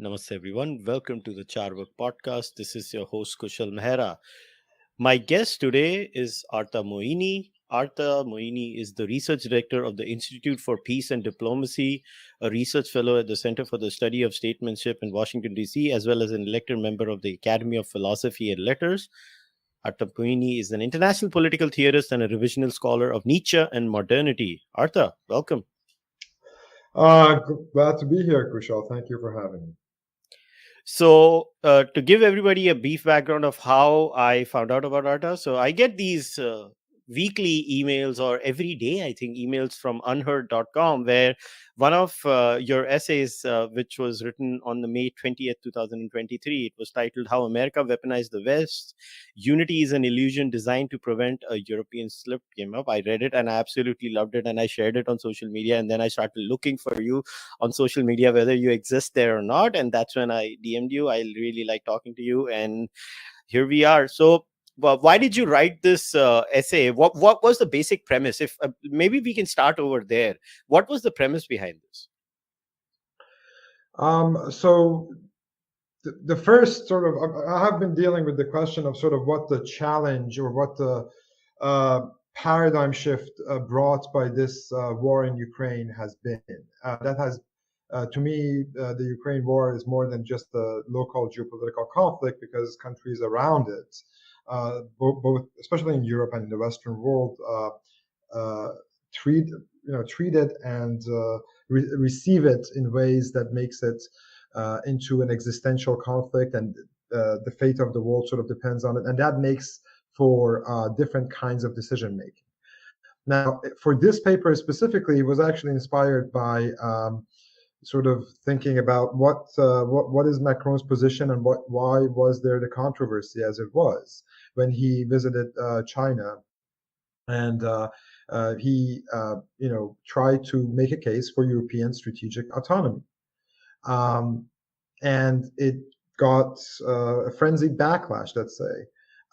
Namaste, everyone. Welcome to the Cārvāka podcast. This is your host, kushalmehra. My guest today is Arta Moeini. Arta Moeini is the research director of the Institute for Peace and Diplomacy, a research fellow at the Center for the Study of Statesmanship in Washington, D.C., as well as an elected member of the Academy of Philosophy and Letters. Arta Moeini is an international political theorist and a revisional scholar of Nietzsche and modernity. Arta, welcome. Glad to be here, Kushal. Thank you for having me. So, to give everybody a brief background of how I found out about Arta, so I get these weekly emails or every day, I think, emails from unheard.com, where one of your essays, which was written on the May 20th, 2023, it was titled How America Weaponized the West. Unity is an illusion designed to prevent a European slip, came up. I read it and I absolutely loved it, and I shared it on social media, and then I started looking for you on social media, whether you exist there or not. And that's when I DM'd you. I really like talking to you. And here we are. So, why did you write this essay? What was the basic premise? If maybe we can start over there. What was the premise behind this? So the first sort of, I have been dealing with the question of sort of what the challenge or what the paradigm shift brought by this war in Ukraine has been. That has, to me, the Ukraine war is more than just a local geopolitical conflict, because countries around it, both especially in Europe and in the Western world, treat it and receive it in ways that makes it into an existential conflict, and the fate of the world sort of depends on it, and that makes for different kinds of decision making. Now, for this paper specifically, it was actually inspired by sort of thinking about what is Macron's position, and why was there the controversy as it was when he visited China, and he tried to make a case for European strategic autonomy, and it got a frenzied backlash, let's say,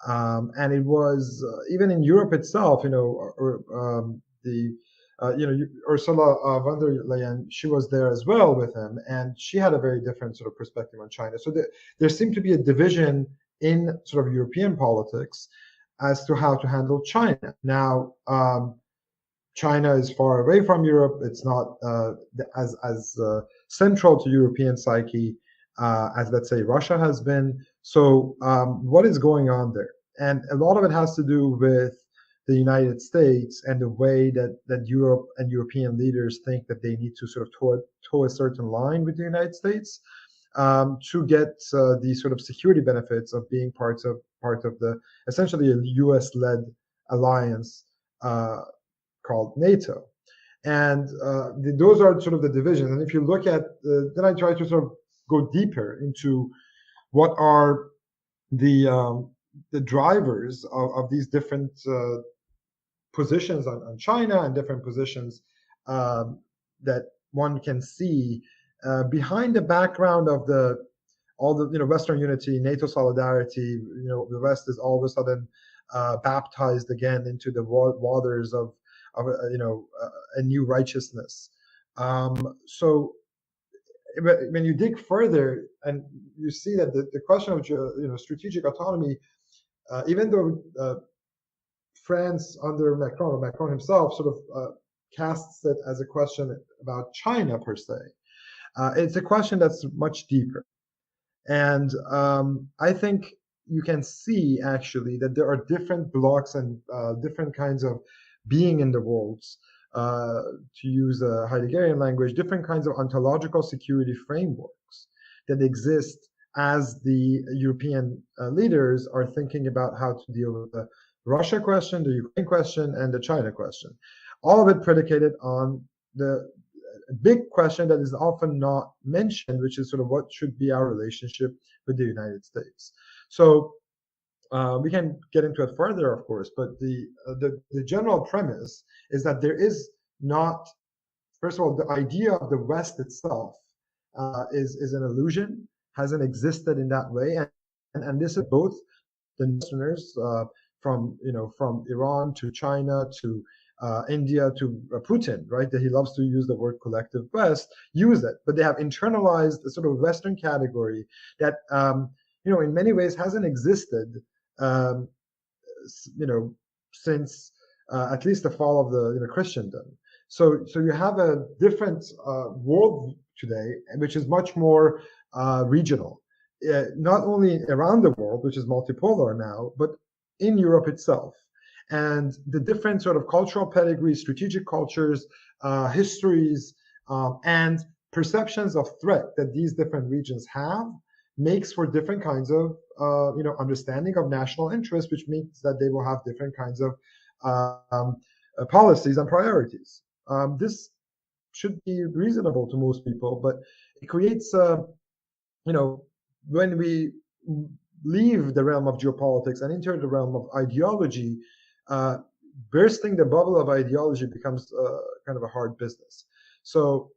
and it was even in Europe itself. Ursula von der Leyen, she was there as well with him, and she had a very different sort of perspective on China. So there seemed to be a division in sort of European politics as to how to handle China. Now, China is far away from Europe. It's not as central to European psyche as, let's say, Russia has been. So what is going on there? And a lot of it has to do with the United States and the way that Europe and European leaders think that they need to sort of toe a certain line with the United States to get the sort of security benefits of being part of the essentially a U.S.-led alliance called NATO. And those are sort of the divisions. And if you look at, then I try to sort of go deeper into what are the drivers of these different positions on China, and different positions that one can see behind the background of all the Western unity, NATO solidarity. The West is all of a sudden baptized again into the waters of a new righteousness. So when you dig further, and you see that the question of strategic autonomy, even though France under Macron, or Macron himself, sort of casts it as a question about China per se, it's a question that's much deeper. And I think you can see actually that there are different blocks and different kinds of being in the world, to use a Heideggerian language, different kinds of ontological security frameworks that exist as the European leaders are thinking about how to deal with the Russia question, the Ukraine question, and the China question. All of it predicated on the big question that is often not mentioned, which is sort of what should be our relationship with the United States. So we can get into it further, of course, but the general premise is that there is not, first of all, the idea of the West itself is an illusion, hasn't existed in that way, and this is both the Westerners from Iran to China to India to Putin, right? That he loves to use the word collective West, use it, but they have internalized a sort of Western category that, in many ways hasn't existed, um, since at least the fall of the Christendom. So you have a different world today, which is much more regional, not only around the world, which is multipolar now, but in Europe itself. And the different sort of cultural pedigrees, strategic cultures, histories, and perceptions of threat that these different regions have makes for different kinds of understanding of national interest, which means that they will have different kinds of policies and priorities. This should be reasonable to most people, but it creates, when we leave the realm of geopolitics and enter the realm of ideology, bursting the bubble of ideology becomes kind of a hard business. So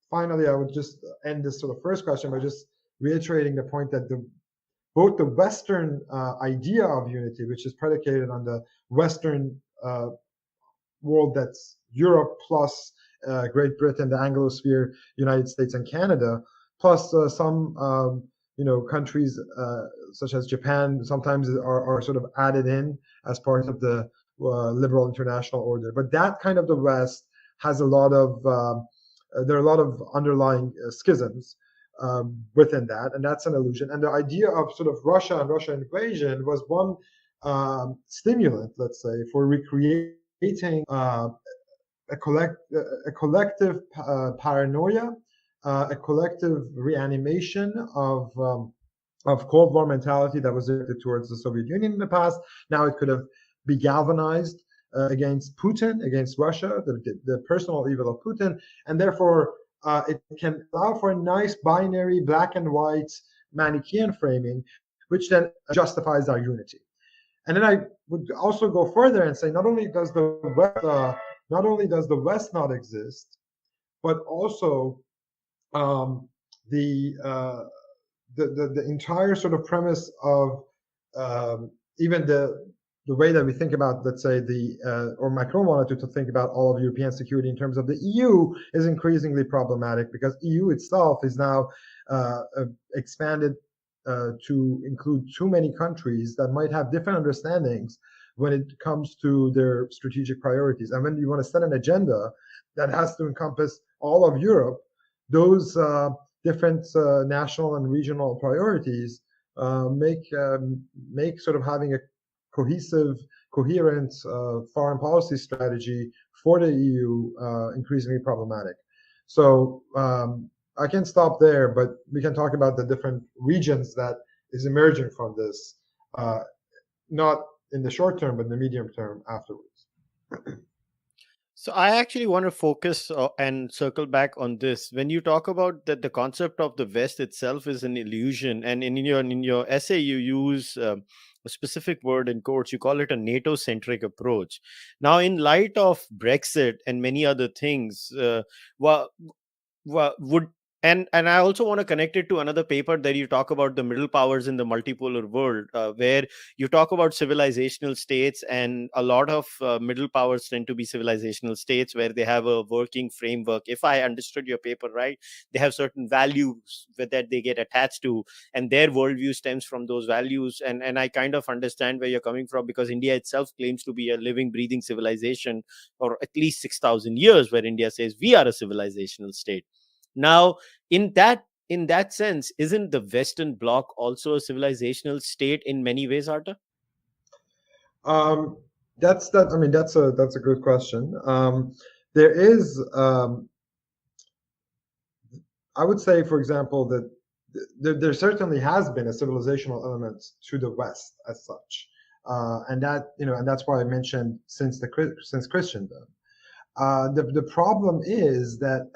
finally, I would just end this sort of first question by just reiterating the point that both the Western idea of unity, which is predicated on the Western world that's Europe plus Great Britain, the Anglosphere, United States, and Canada, plus some countries such as Japan sometimes are sort of added in as part of the liberal international order. But that kind of the West has a lot of there are a lot of underlying schisms within that, and that's an illusion. And the idea of sort of Russia and Russian invasion was one stimulant, let's say, for recreating a collective paranoia, a collective reanimation of Cold War mentality that was directed towards the Soviet Union in the past. Now it could have be galvanized against Putin, against Russia, the personal evil of Putin, and therefore it can allow for a nice binary black and white Manichaean framing, which then justifies our unity. And then I would also go further and say not only does the West not exist, but also the entire sort of premise of even the way that we think about, let's say, or Macron wanted to think about all of European security in terms of the EU is increasingly problematic, because EU itself is now expanded to include too many countries that might have different understandings when it comes to their strategic priorities. And when you want to set an agenda that has to encompass all of Europe, those different national and regional priorities make sort of having a coherent foreign policy strategy for the EU increasingly problematic. So I can stop there, but we can talk about the different regions that is emerging from this, not in the short term, but in the medium term afterwards. So I actually want to focus and circle back on this. When you talk about that, the concept of the West itself is an illusion, and in your essay you use a specific word in quotes. You call it a NATO-centric approach. Now, in light of Brexit and many other things, would and I also want to connect it to another paper that you talk about the middle powers in the multipolar world, where you talk about civilizational states, and a lot of middle powers tend to be civilizational states where they have a working framework. If I understood your paper right, they have certain values that they get attached to, and their worldview stems from those values. And I kind of understand where you're coming from, because India itself claims to be a living, breathing civilization for at least 6,000 years, where India says we are a civilizational state. Now, in that sense, isn't the Western Bloc also a civilizational state in many ways, Arta? That's a good question. There is, I would say, for example, that there certainly has been a civilizational element to the West as such, and that's why I mentioned since Christendom. The problem is that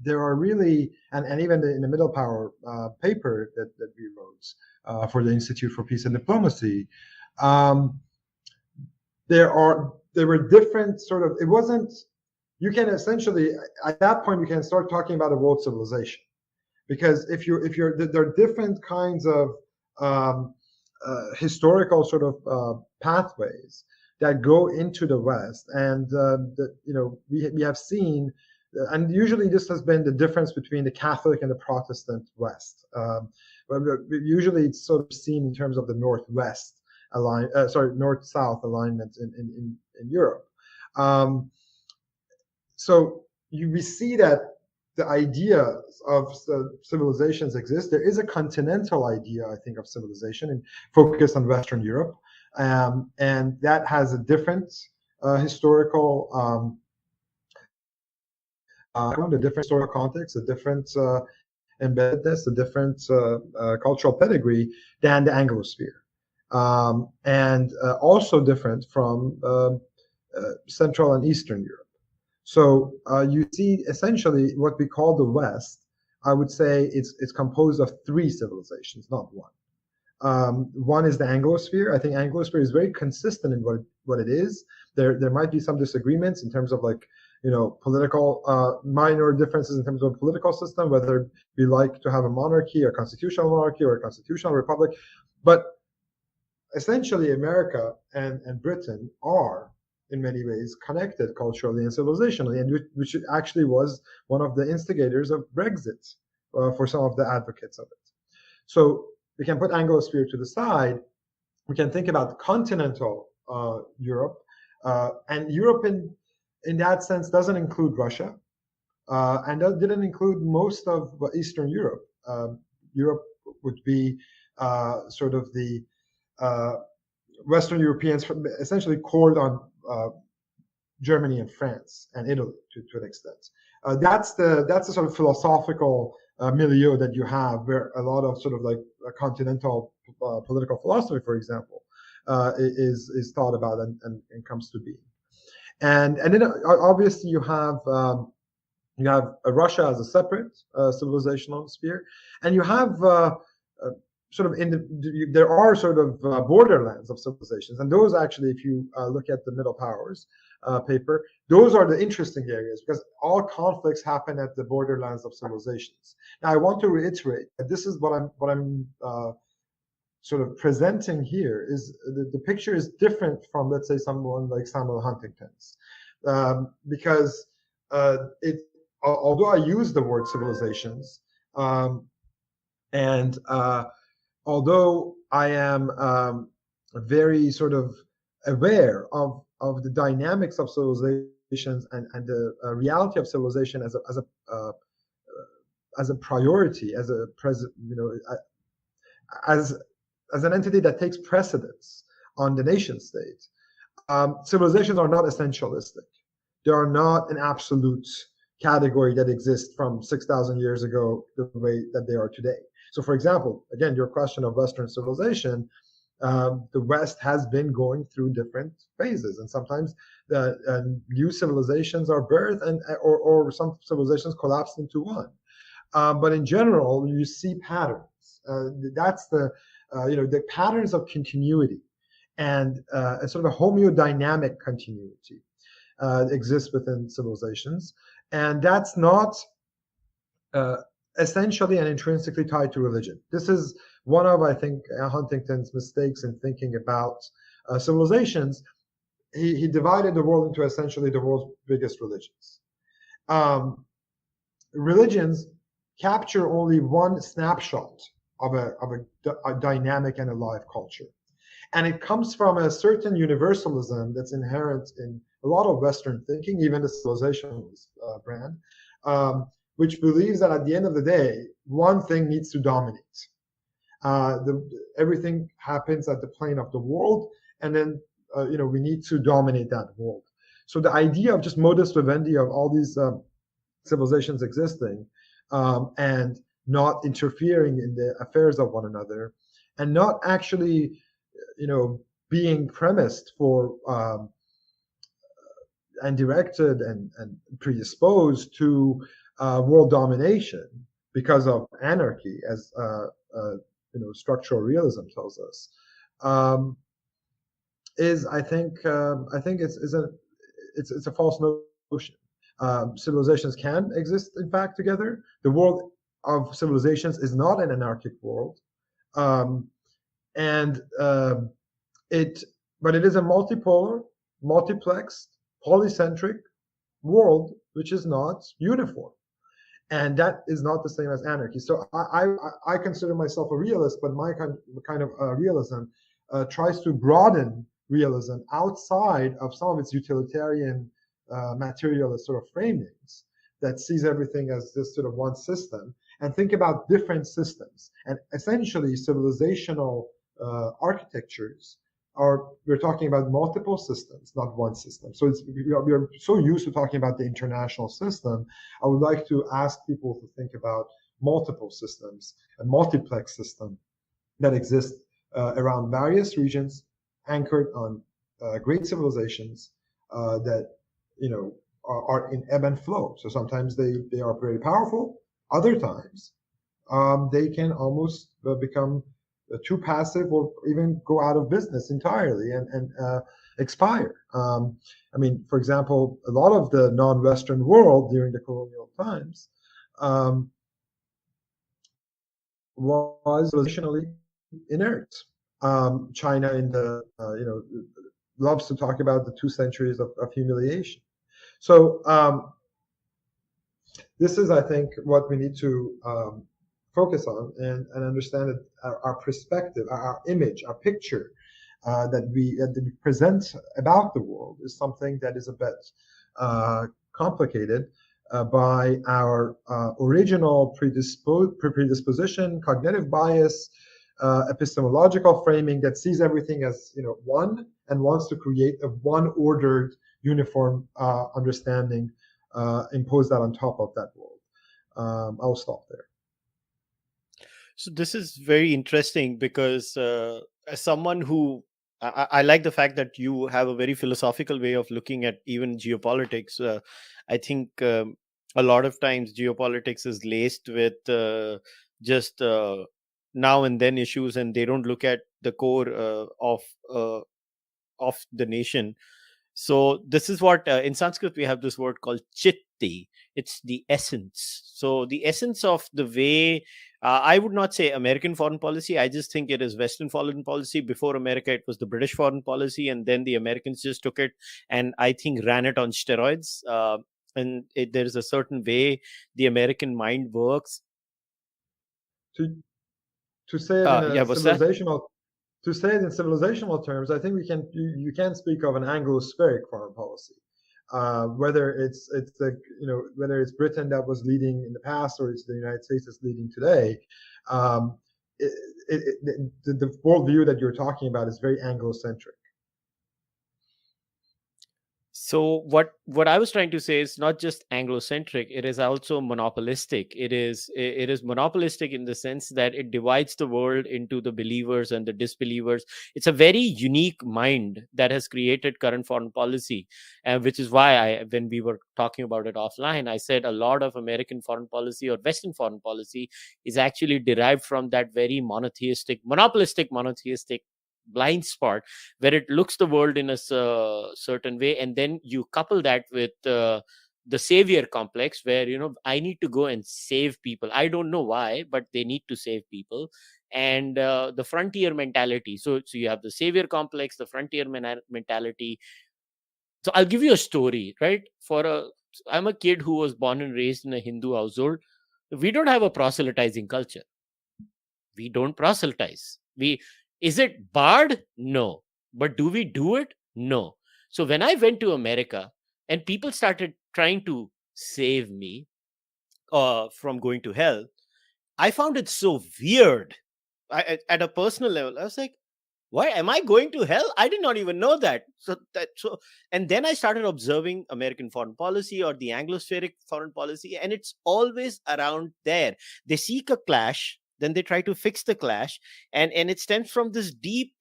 there are really, and even in the Middle Power paper that we wrote for the Institute for Peace and Diplomacy, there were different sort of, it wasn't, you can essentially, at that point, you can start talking about a world civilization. Because there are different kinds of historical sort of pathways that go into the West, and we have seen, and usually this has been the difference between the Catholic and the Protestant West. Usually it's sort of seen in terms of the North-West North-South alignment in Europe. So we see that the idea of civilizations exists. There is a continental idea, I think, of civilization and focused on Western Europe, and that has a different historical a different historical context, a different embeddedness, a different cultural pedigree than the Anglosphere, and also different from Central and Eastern Europe. So you see essentially what we call the West. I would say it's composed of three civilizations, not one. One is the Anglosphere. I think Anglosphere is very consistent in what it is. There might be some disagreements in terms of political minor differences in terms of political system, whether we like to have a monarchy, a constitutional monarchy, or a constitutional republic. But essentially, America and Britain are in many ways connected culturally and civilizationally, and which actually was one of the instigators of Brexit for some of the advocates of it. So we can put Anglosphere to the side. We can think about continental Europe, and Europe in that sense doesn't include Russia, and that didn't include most of Eastern Europe. Europe would be sort of the Western Europeans essentially cored on Germany and France and Italy to an extent. That's the sort of philosophical milieu that you have, where a lot of sort of like a continental political philosophy, for example, is thought about and comes to being. And then obviously you have Russia as a separate civilizational sphere, and you have there are sort of borderlands of civilizations, and those actually, if you look at the Middle Powers paper, those are the interesting areas, because all conflicts happen at the borderlands of civilizations. Now, I want to reiterate that this is what I'm sort of presenting here is the picture is different from, let's say, someone like Samuel Huntington's, because although I use the word civilizations, and although I am very sort of aware of the dynamics of civilizations and the reality of civilization as a priority, as a as an entity that takes precedence on the nation state, civilizations are not essentialistic. They are not an absolute category that exists from 6,000 years ago the way that they are today. So, for example, again, your question of Western civilization, the West has been going through different phases, and sometimes new civilizations are birthed, or some civilizations collapse into one. But in general, you see patterns. That's the patterns of continuity, and a sort of a homeodynamic continuity exists within civilizations, and that's not essentially and intrinsically tied to religion. This is one of, I think, Huntington's mistakes in thinking about civilizations. He divided the world into essentially the world's biggest religions. Religions capture only one snapshot of a dynamic and alive culture. And it comes from a certain universalism that's inherent in a lot of Western thinking, even the civilizationalist brand, which believes that at the end of the day, one thing needs to dominate. Everything happens at the plane of the world, and then we need to dominate that world. So the idea of just modus vivendi of all these civilizations existing and not interfering in the affairs of one another, and not actually, being premised for and directed and predisposed to world domination because of anarchy, as structural realism tells us, is I think it's a false notion. Civilizations can exist, in fact, together. The world of civilizations is not an anarchic world, and it but it is a multipolar, multiplexed, polycentric world which is not uniform. And that is not the same as anarchy. So I consider myself a realist, but my kind of realism tries to broaden realism outside of some of its utilitarian materialist sort of framings that sees everything as this sort of one system, and think about different systems. And essentially, civilizational architectures are, we're talking about multiple systems, not one system. So we are so used to talking about the international system. I would like to ask people to think about multiple systems, a multiplex system that exists around various regions, anchored on great civilizations that are in ebb and flow. So sometimes they are very powerful. Other times they can almost become too passive, or even go out of business entirely and expire. I mean, for example, a lot of the non-Western world during the colonial times was relationally inert. China in the loves to talk about the 2 centuries of humiliation. So this is, I think, what we need to focus on and understand that our perspective, our image, our picture that we present about the world is something that is a bit complicated by our original predisposition, cognitive bias, epistemological framing that sees everything as one and wants to create a one-ordered, uniform understanding, impose that on top of that world. I'll stop there. So this is very interesting because as someone who I like the fact that you have a very philosophical way of looking at even geopolitics. I think a lot of times geopolitics is laced with just now and then issues, and they don't look at the core of the nation. So this is what in Sanskrit we have this word called chitti. It's the essence. So the essence of the way I would not say American foreign policy. I just think it is Western foreign policy. Before America, it was the British foreign policy, and then the Americans just took it and I think ran it on steroids. There is a certain way the American mind works. To say it in a Yeah, what's that? to say it in civilizational terms, I think you can speak of an Anglo-spheric foreign policy. Whether it's whether it's Britain that was leading in the past or it's the United States that's leading today, the worldview that you're talking about is very Anglo-centric. So what I was trying to say is not just Anglo-centric, it is also monopolistic. It is monopolistic in the sense that it divides the world into the believers and the disbelievers. It's a very unique mind that has created current foreign policy, which is why when we were talking about it offline, I said a lot of American foreign policy or Western foreign policy is actually derived from that very monotheistic blind spot where it looks the world in a certain way, and then you couple that with the savior complex where I need to go and save people. I don't know why, but they need to save people. And the frontier mentality. So you have the savior complex, the frontier mentality. So I'll give you a story, right? I'm a kid who was born and raised in a Hindu household. We don't have a proselytizing culture. We don't proselytize. Is it barred? No. But do we do it? No. So when I went to America and people started trying to save me from going to hell, I found it so weird. At a personal level, I was like, why am I going to hell? I did not even know that. And then I started observing American foreign policy or the Anglo-spheric foreign policy, and it's always around there. They seek a clash, then they try to fix the clash, and it stems from this deep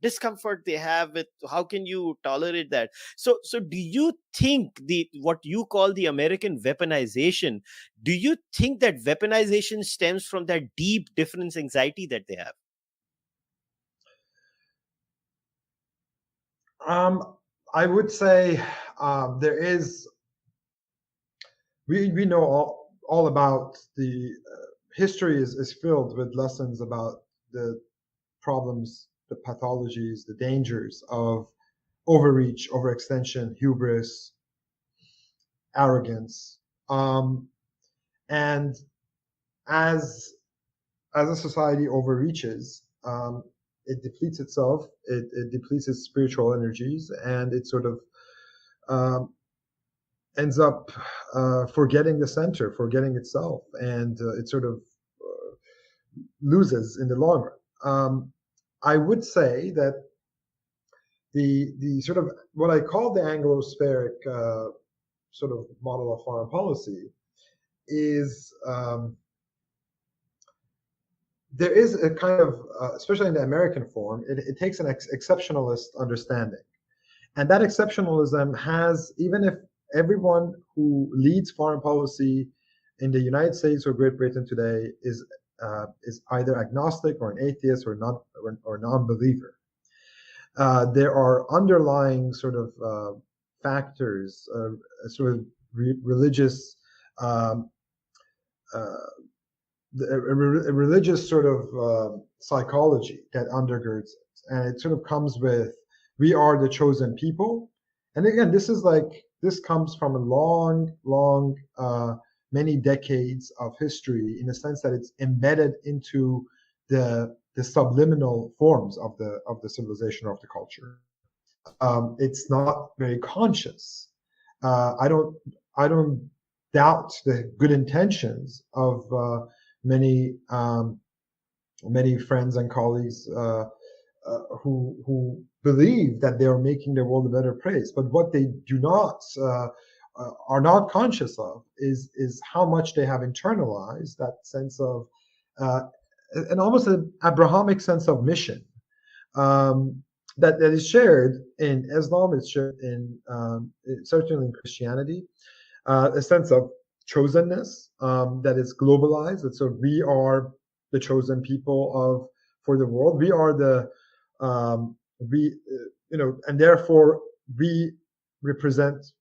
discomfort they have with how can you tolerate that. So do you think what you call the American weaponization, do you think that weaponization stems from that deep difference anxiety that they have? I would say there is. We know all about the history is filled with lessons about the problems the pathologies, the dangers of overreach, overextension, hubris, arrogance, and as a society overreaches, it depletes itself, it depletes its spiritual energies, and it sort of ends up forgetting the center, forgetting itself, and it sort of loses in the long run. I would say that the sort of what I call the Anglo-spheric sort of model of foreign policy is there is a kind of, especially in the American form, it takes an exceptionalist understanding. And that exceptionalism has, even if everyone who leads foreign policy in the United States or Great Britain today is either agnostic or an atheist or non-believer, there are underlying sort of factors, sort of religious, a religious sort of psychology that undergirds it, and it sort of comes with, we are the chosen people. And again, this comes from a long, many decades of history, in the sense that it's embedded into the subliminal forms of the civilization or of the culture. It's not very conscious. I don't doubt the good intentions of many friends and colleagues who believe that they are making the world a better place. But what they do not are not conscious of is how much they have internalized that sense of an almost an Abrahamic sense of mission that is shared in Islam, it's shared in certainly in Christianity, a sense of chosenness that is globalized. That so we are the chosen people for the world. We are the and therefore we represent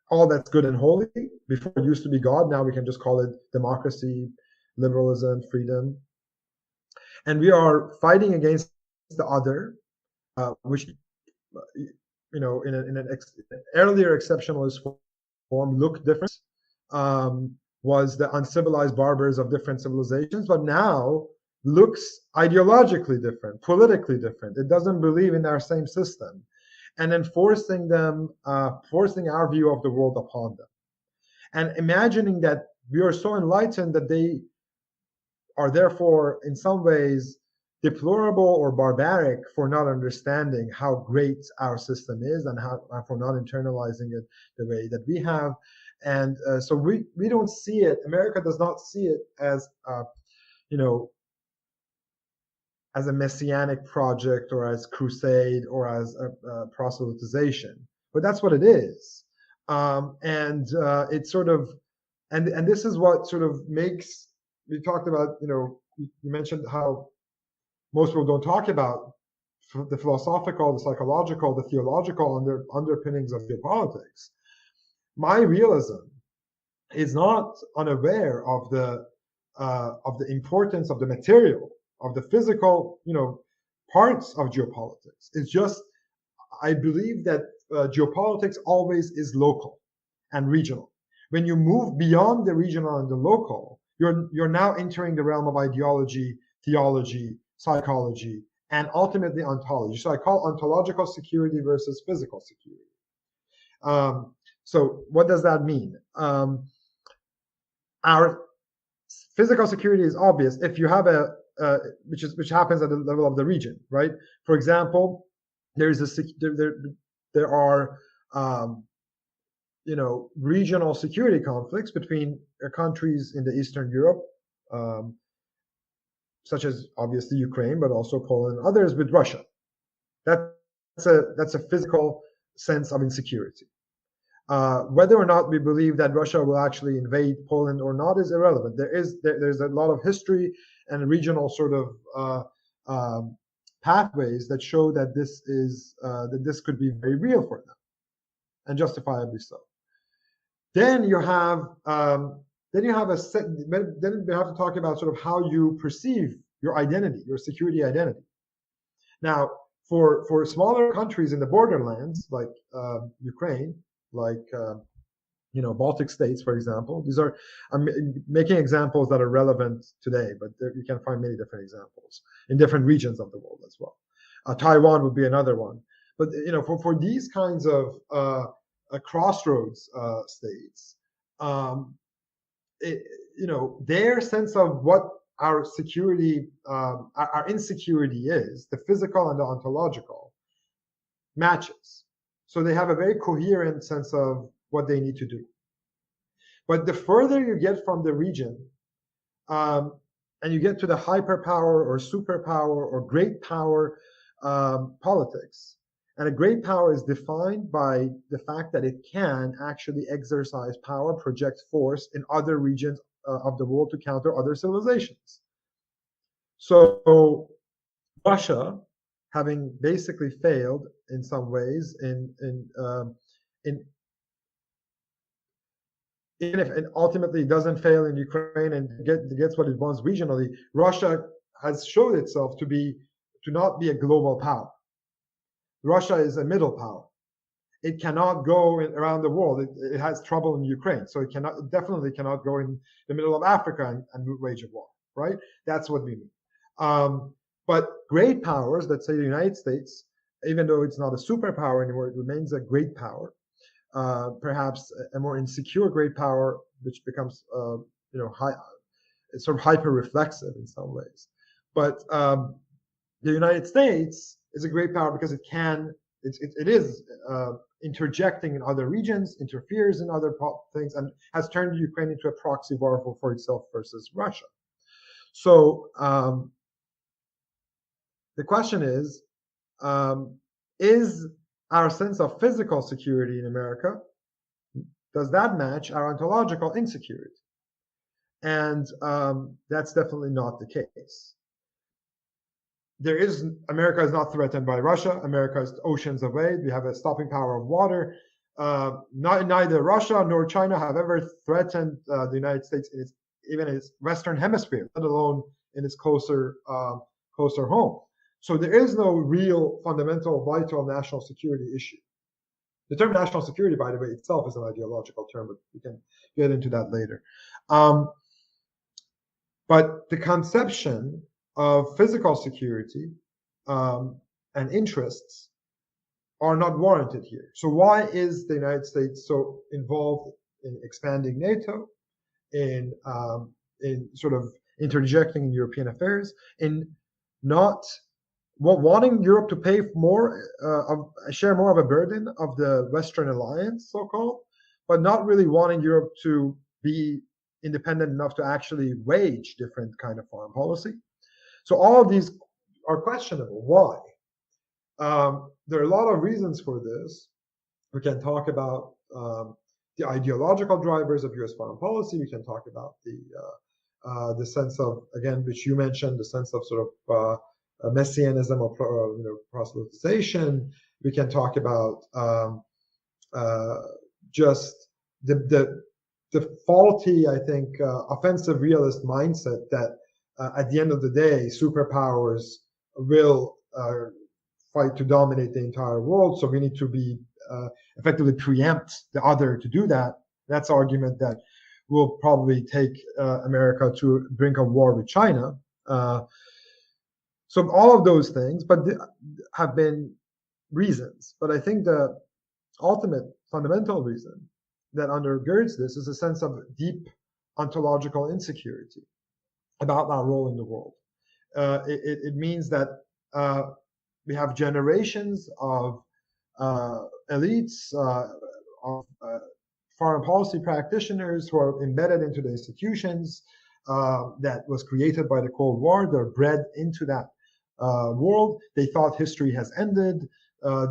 all that's good and holy. Before it used to be God, now we can just call it democracy, liberalism, freedom, and we are fighting against the other, which in an earlier exceptionalist form looked different. Was the uncivilized barbers of different civilizations, but now looks ideologically different, politically different. It doesn't believe in our same system, and then forcing our view of the world upon them, and imagining that we are so enlightened that they are therefore in some ways deplorable or barbaric for not understanding how great our system is and for not internalizing it the way that we have. And so we don't see it. America does not see it as as a messianic project or as crusade or as a proselytization, but that's what it is. It's sort of, and this is what sort of makes, we talked about, you mentioned how most people don't talk about the philosophical, the psychological, the theological underpinnings of geopolitics. My realism is not unaware of the importance of the material, of the physical, parts of geopolitics. It's just, I believe that geopolitics always is local and regional. When you move beyond the regional and the local, you're now entering the realm of ideology, theology, psychology, and ultimately ontology. So I call ontological security versus physical security. So what does that mean? Our physical security is obvious if you have which happens at the level of the region, right? For example, there are regional security conflicts between countries in the Eastern Europe, such as obviously Ukraine, but also Poland and others, with Russia. That's a physical sense of insecurity. Whether or not we believe that Russia will actually invade Poland or not is irrelevant. There's a lot of history and regional sort of pathways that show that this could be very real for them, and justifiably so. Then you have we have to talk about sort of how you perceive your identity, your security identity. Now, for smaller countries in the borderlands, like Ukraine, like Baltic states, for example, these are, I'm making examples that are relevant today, but you can find many different examples in different regions of the world as well. Taiwan would be another one. But for these kinds of crossroads states, their sense of what our security, our insecurity is, the physical and the ontological, matches. So they have a very coherent sense of what they need to do. But the further you get from the region, and you get to the hyperpower or superpower or great power politics, and a great power is defined by the fact that it can actually exercise power, project force in other regions of the world to counter other civilizations. So Russia, having basically failed in some ways even if it ultimately doesn't fail in Ukraine and gets what it wants regionally, Russia has showed itself to not be a global power. Russia is a middle power. It cannot go around the world. It has trouble in Ukraine, so it definitely cannot go in the middle of Africa and wage a war, right? That's what we mean. But great powers, let's say the United States, even though it's not a superpower anymore, it remains a great power. Perhaps a more insecure great power, which becomes sort of hyper-reflexive in some ways. But the United States is a great power because it is interjecting in other regions, interferes in other things, and has turned Ukraine into a proxy war for itself versus Russia. So the question is our sense of physical security in America, does that match our ontological insecurity? And that's definitely not the case. America is not threatened by Russia. America is oceans away. We have a stopping power of water. Neither Russia nor China have ever threatened the United States even in its Western hemisphere, let alone in its closer home. So there is no real fundamental, vital national security issue. The term national security, by the way, itself is an ideological term, but we can get into that later. But the conception of physical security and interests are not warranted here. So why is the United States so involved in expanding NATO, in sort of interjecting in European affairs, in not wanting Europe to pay more, share more of a burden of the Western alliance, so-called, but not really wanting Europe to be independent enough to actually wage different kind of foreign policy? So all of these are questionable. Why? There are a lot of reasons for this. We can talk about the ideological drivers of U.S. foreign policy. We can talk about the sense of, again, which you mentioned, the sense of sort of messianism or proselytization. We can talk about just the faulty, I think, offensive realist mindset that at the end of the day, superpowers will fight to dominate the entire world. So we need to be effectively preempt the other to do that. That's an argument that will probably take America to the brink of war with China. So all of those things, but have been reasons. But I think the ultimate fundamental reason that undergirds this is a sense of deep ontological insecurity about our role in the world. It means that we have generations of elites, of foreign policy practitioners who are embedded into the institutions that was created by the Cold War. They're bred into that world. They thought history has ended.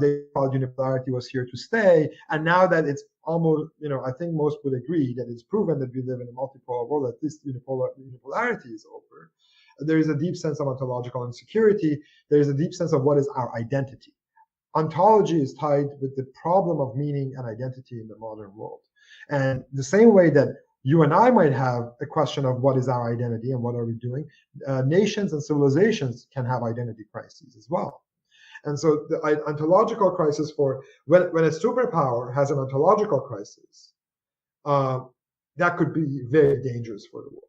They thought unipolarity was here to stay. And now that it's almost, I think most would agree that it's proven that we live in a multipolar world, that this unipolarity is over. There is a deep sense of ontological insecurity. There is a deep sense of what is our identity. Ontology is tied with the problem of meaning and identity in the modern world. And the same way that you and I might have a question of what is our identity and what are we doing, nations and civilizations can have identity crises as well. And so the ontological crisis for when a superpower has an ontological crisis, that could be very dangerous for the world.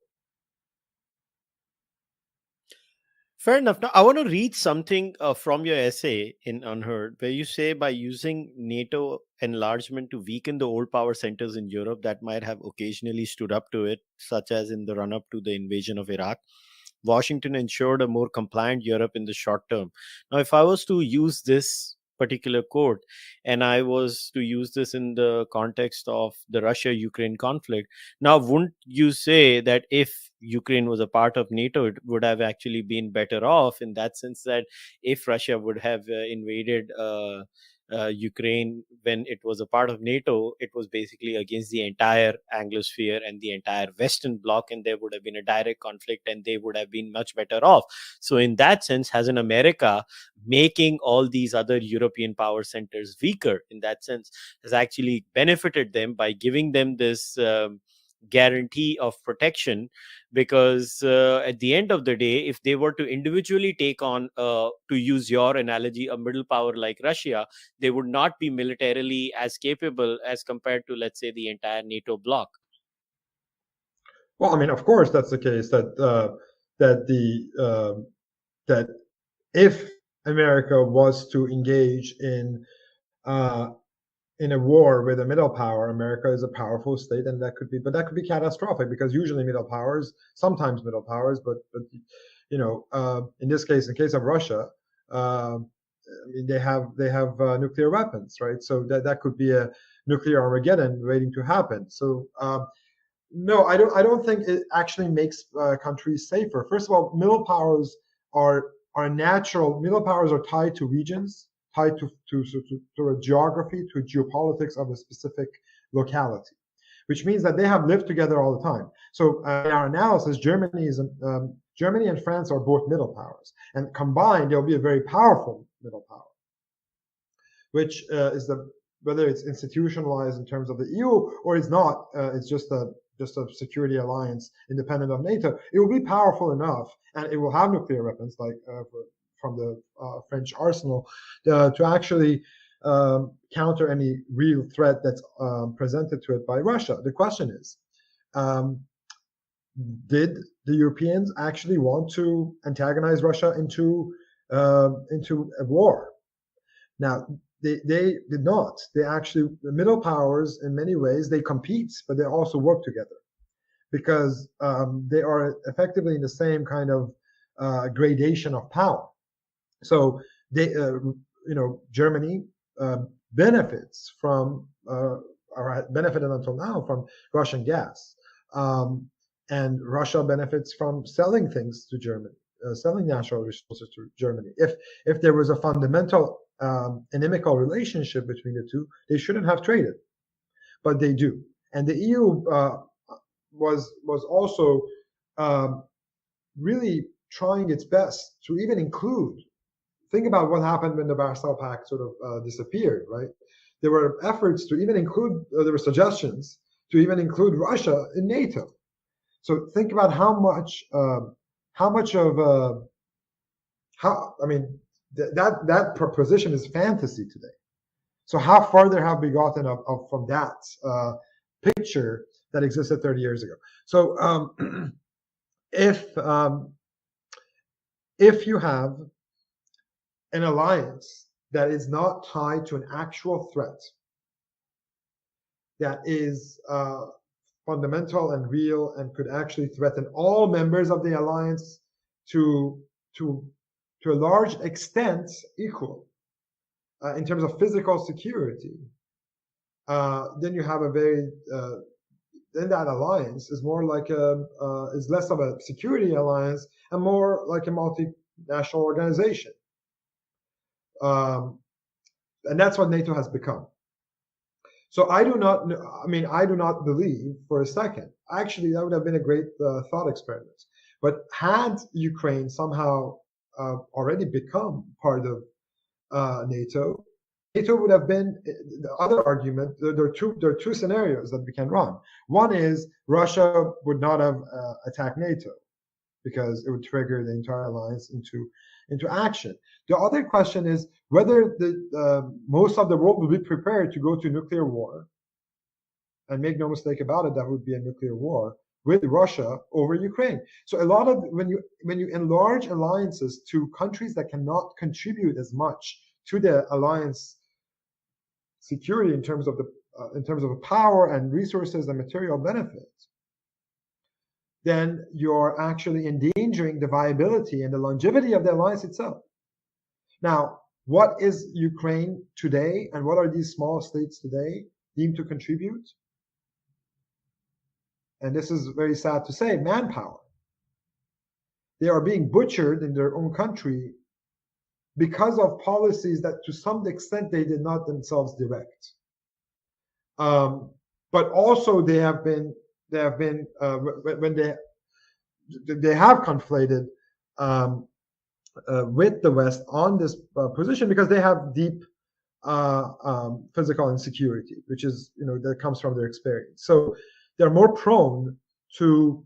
Fair enough. Now, I want to read something from your essay in Unheard, where you say by using NATO enlargement to weaken the old power centers in Europe that might have occasionally stood up to it, such as in the run up to the invasion of Iraq, Washington ensured a more compliant Europe in the short term. Now, if I was to use this particular quote and I was to use this in the context of the Russia Ukraine conflict, now, wouldn't you say that if Ukraine was a part of NATO, it would have actually been better off in that sense that if Russia would have invaded Ukraine when it was a part of NATO, it was basically against the entire Anglosphere and the entire Western Bloc, and there would have been a direct conflict and they would have been much better off. So, in that sense, has an America making all these other European power centers weaker, in that sense, has actually benefited them by giving them this guarantee of protection, because at the end of the day, if they were to individually take on, to use your analogy, a middle power like Russia, they would not be militarily as capable as compared to, let's say, the entire NATO bloc. Well, I mean, of course, that's the case. That if America was to engage in a war with a middle power, America is a powerful state, and that could be catastrophic, because usually sometimes middle powers, but in this case, in case of Russia, I mean, they have nuclear weapons, right? So that could be a nuclear Armageddon waiting to happen. So no, I don't think it actually makes countries safer. First of all, middle powers are natural. Middle powers are tied to regions, tied to a geography, to geopolitics of a specific locality, which means that they have lived together all the time. So in our analysis, Germany and France are both middle powers, and combined they'll be a very powerful middle power, which is whether it's institutionalized in terms of the EU or it's not. It's just a security alliance independent of NATO. It will be powerful enough, and it will have nuclear weapons, like from the French arsenal, to actually counter any real threat that's presented to it by Russia. The question is, did the Europeans actually want to antagonize Russia into a war? Now, they did not. The middle powers, in many ways, they compete, but they also work together, because they are effectively in the same kind of gradation of power. So Germany benefits from, or benefited until now, from Russian gas, and Russia benefits from selling things to Germany, selling natural resources to Germany. If there was a fundamental inimical relationship between the two, they shouldn't have traded, but they do. And the EU was also really trying its best to even include. Think about what happened when the Warsaw Pact sort of disappeared, right? There were efforts to even include, there were suggestions to even include Russia in NATO. So think about how that proposition is fantasy today. So how farther have we gotten from that picture that existed 30 years ago? So if you have an alliance that is not tied to an actual threat, that is fundamental and real and could actually threaten all members of the alliance to a large extent equal in terms of physical security, then you have then that alliance is more like is less of a security alliance and more like a multinational organization. And that's what NATO has become. So I do not believe for a second, actually that would have been a great thought experiment. But had Ukraine somehow already become part of NATO would have been the other argument. There are two scenarios that we can run. One is Russia would not have attacked NATO, because it would trigger the entire alliance into action. The other question is whether most of the world will be prepared to go to nuclear war. And make no mistake about it, that would be a nuclear war with Russia over Ukraine. So a lot of when you enlarge alliances to countries that cannot contribute as much to the alliance security in terms of power and resources and material benefits, then you're actually endangering the viability and the longevity of the alliance itself. Now, what is Ukraine today, and what are these small states today deemed to contribute? And this is very sad to say, manpower. They are being butchered in their own country because of policies that to some extent they did not themselves direct. But also they have been when they have conflated with the West on this position because they have deep physical insecurity, which is that comes from their experience. So they're more prone to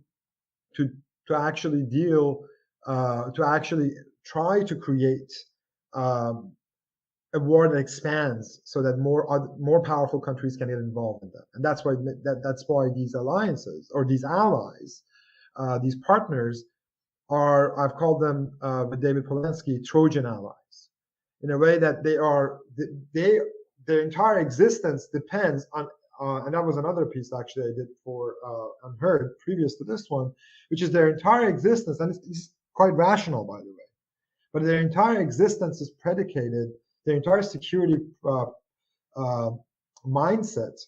actually to actually try to create a war that expands so that more powerful countries can get involved in that. And that's why these alliances or these allies, these partners are, I've called them with David Polanski, Trojan allies, in a way that their entire existence depends on, and that was another piece actually I did for Unheard previous to this one, which is their entire existence, and it's quite rational, by the way, but their entire existence is predicated, their entire security mindset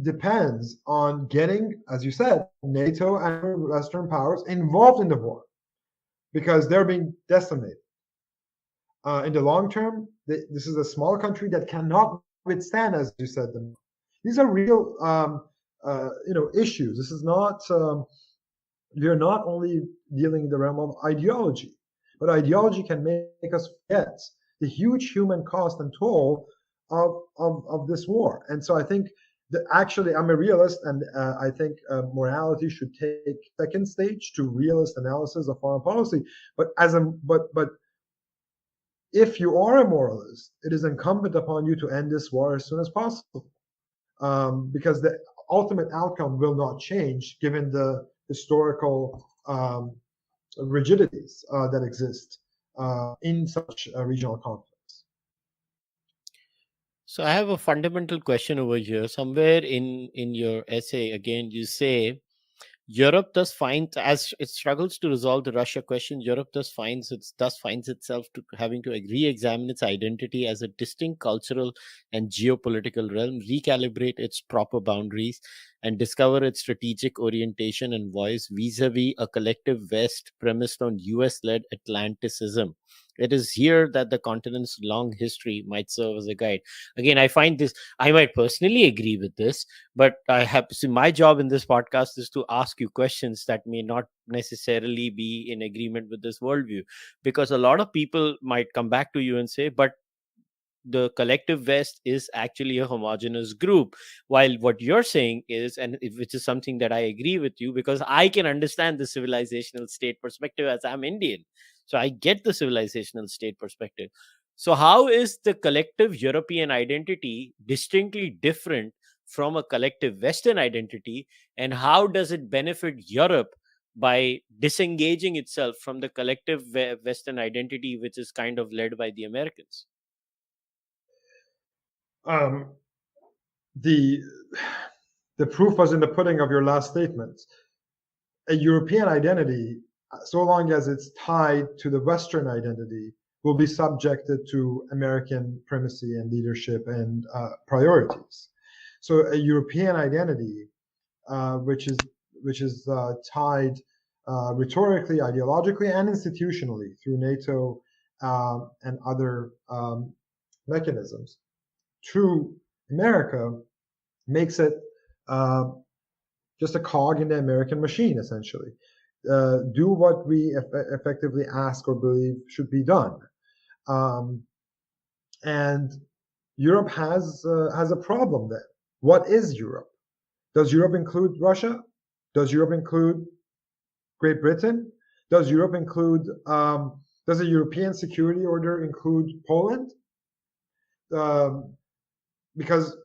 depends on getting, as you said, NATO and Western powers involved in the war because they're being decimated. In the long term, this is a small country that cannot withstand, as you said, them. These are real, issues. This is not. We're not only dealing in the realm of ideology, but ideology can make us forget the huge human cost and toll of this war. And so I think that actually I'm a realist, and I think morality should take second stage to realist analysis of foreign policy. But but if you are a moralist, it is incumbent upon you to end this war as soon as possible, because the ultimate outcome will not change given the historical rigidities that exist in such regional conflicts. So I have a fundamental question over here. Somewhere in your essay, again, you say Europe thus finds, as it struggles to resolve the Russia question, Europe thus finds itself to having to re-examine its identity as a distinct cultural and geopolitical realm, recalibrate its proper boundaries, and discover its strategic orientation and voice vis-a-vis a collective West premised on US-led Atlanticism. It is here that the continent's long history might serve as a guide. Again, I find this, I might personally agree with this, but I have to see my job in this podcast is to ask you questions that may not necessarily be in agreement with this worldview, because a lot of people might come back to you and say, but the collective West is actually a homogenous group, while what you're saying is, and which is something that I agree with you, because I can understand the civilizational state perspective as I'm Indian, so I get the civilizational state perspective. So how is the collective European identity distinctly different from a collective Western identity, and how does it benefit Europe by disengaging itself from the collective Western identity, which is kind of led by the Americans? The proof was in the pudding of your last statement. A European identity, so long as it's tied to the Western identity, will be subjected to American primacy and leadership and priorities. So a European identity, which is tied rhetorically, ideologically, and institutionally through NATO and other mechanisms, to America, makes it just a cog in the American machine, essentially. Do what we effectively ask or believe should be done. And Europe has a problem there. What is Europe? Does Europe include Russia? Does Europe include Great Britain? Does Europe include? Does the European Security Order include Poland? Because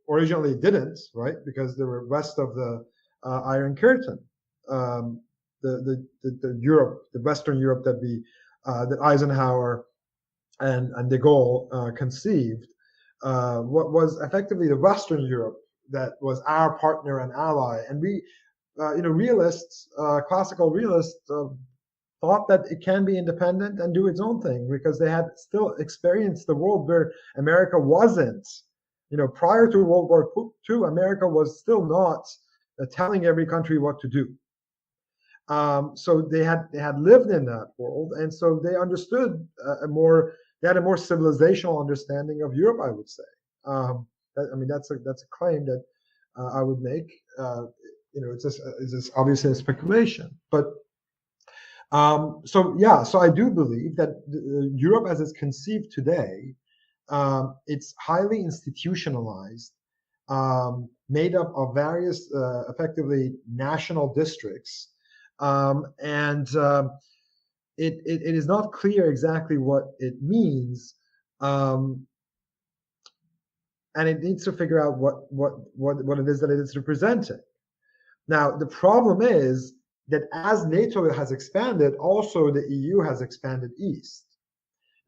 originally it didn't, right? Because they were west of the Iron Curtain. The Europe, the Western Europe that Eisenhower and de Gaulle conceived, what was effectively the Western Europe that was our partner and ally. And we, realists, classical realists, thought that it can be independent and do its own thing because they had still experienced the world where America wasn't. Prior to World War II, America was still not telling every country what to do. So they had lived in that world, and so they understood they had a more civilizational understanding of Europe, I would say. That's a claim that I would make. It's obviously a speculation, but so I do believe that Europe, as it's conceived today, it's highly institutionalized, made up of various effectively national districts, and it is not clear exactly what it means, and it needs to figure out what it is that it is representing. Now, the problem is that as NATO has expanded, also the EU has expanded east.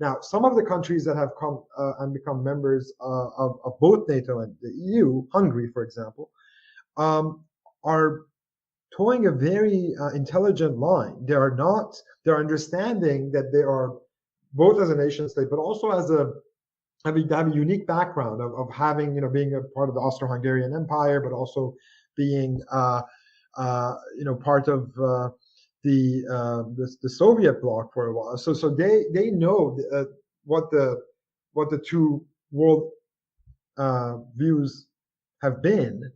Now, some of the countries that have come and become members of both NATO and the EU, Hungary, for example, are towing a very intelligent line. They're understanding that they are both as a nation state, but also as have a unique background of having, being a part of the Austro-Hungarian Empire, but also being, part of the Soviet bloc for a while. So they know what the two world views have been,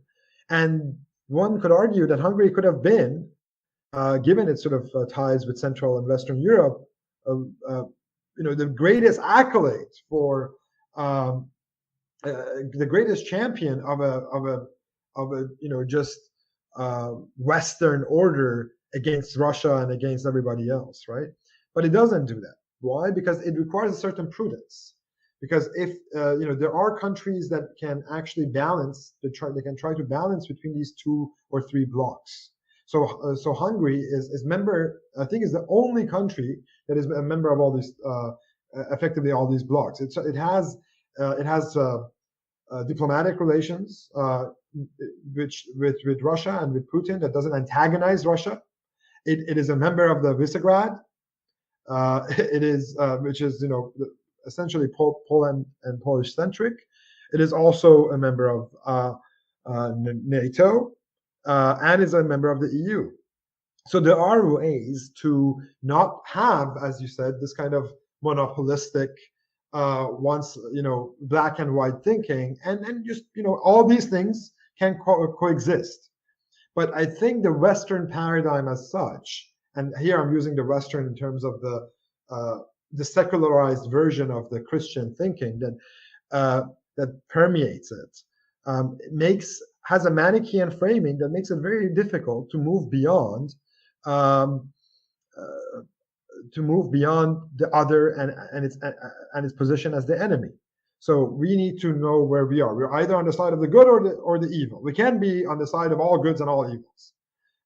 and one could argue that Hungary could have been, given its sort of ties with Central and Western Europe, the greatest accolade for the greatest champion of a just Western order against Russia and against everybody else, right? But it doesn't do that. Why? Because it requires a certain prudence. Because if there are countries that can actually balance, they can try to balance between these two or three blocks. So Hungary is member. I think is the only country that is a member of all these, effectively all these blocks. It has diplomatic relations with Russia and with Putin that doesn't antagonize Russia. It is a member of the Visegrad. It is which is essentially Poland and Polish centric. It is also a member of NATO and is a member of the EU. So there are ways to not have, as you said, this kind of monopolistic, black and white thinking, and just all these things can coexist. But I think the Western paradigm as such, and here I'm using the Western in terms of the secularized version of the Christian thinking that permeates it, has a Manichaean framing that makes it very difficult to move beyond the other and its position as the enemy. So we need to know where we are. We're either on the side of the good or the evil. We can't be on the side of all goods and all evils.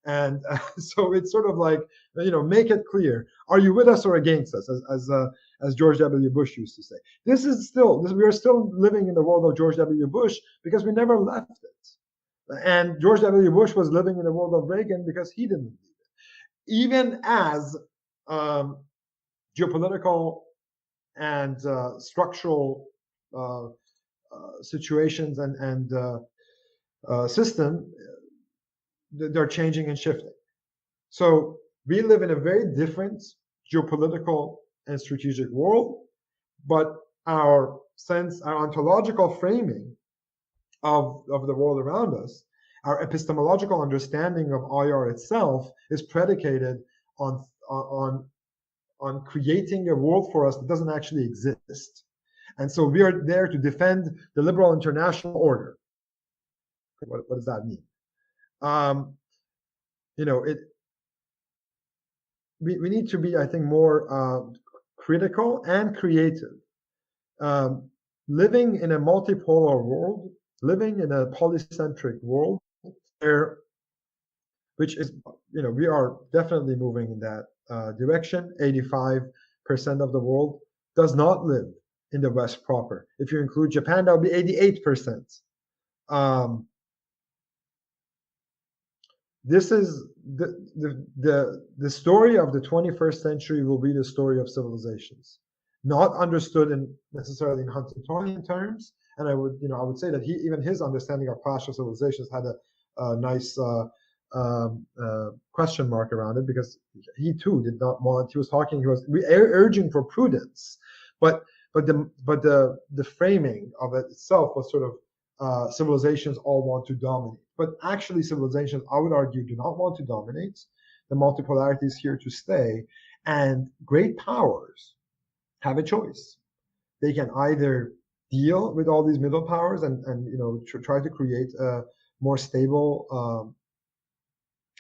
And so it's sort of like, make it clear. Are you with us or against us? As George W. Bush used to say. We are still living in the world of George W. Bush because we never left it. And George W. Bush was living in the world of Reagan because he didn't leave it. Even as geopolitical and structural situations and system, they're changing and shifting. So we live in a very different geopolitical and strategic world, but our ontological framing of the world around us, our epistemological understanding of IR itself is predicated on creating a world for us that doesn't actually exist. And so we are there to defend the liberal international order. What does that mean? we need to be, I think, more critical and creative. Living in a multipolar world, living in a polycentric world, which is, we are definitely moving in that direction. 85% of the world does not live in the West proper. If you include Japan, that would be 88%. This is the story of the 21st century will be the story of civilizations, not understood necessarily in Huntingtonian terms. And I would say that even his understanding of classical civilizations had a nice question mark around it, because he too did not want. He was urging for prudence, but the framing of it itself was sort of civilizations all want to dominate. But actually, civilizations, I would argue, do not want to dominate. The multipolarity is here to stay, and great powers have a choice. They can either deal with all these middle powers and try to create a more stable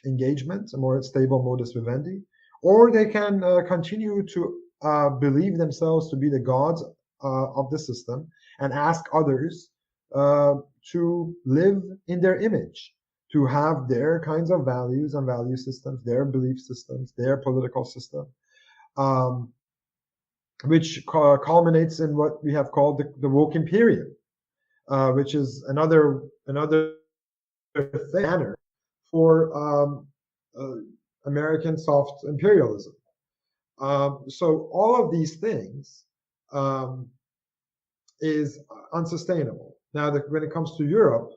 engagement, a more stable modus vivendi, or they can continue to believe themselves to be the gods of the system and ask others to live in their image, to have their kinds of values and value systems, their belief systems, their political system, which culminates in what we have called the woke imperium, which is another banner for American soft imperialism. So all of these things is unsustainable. Now, when it comes to Europe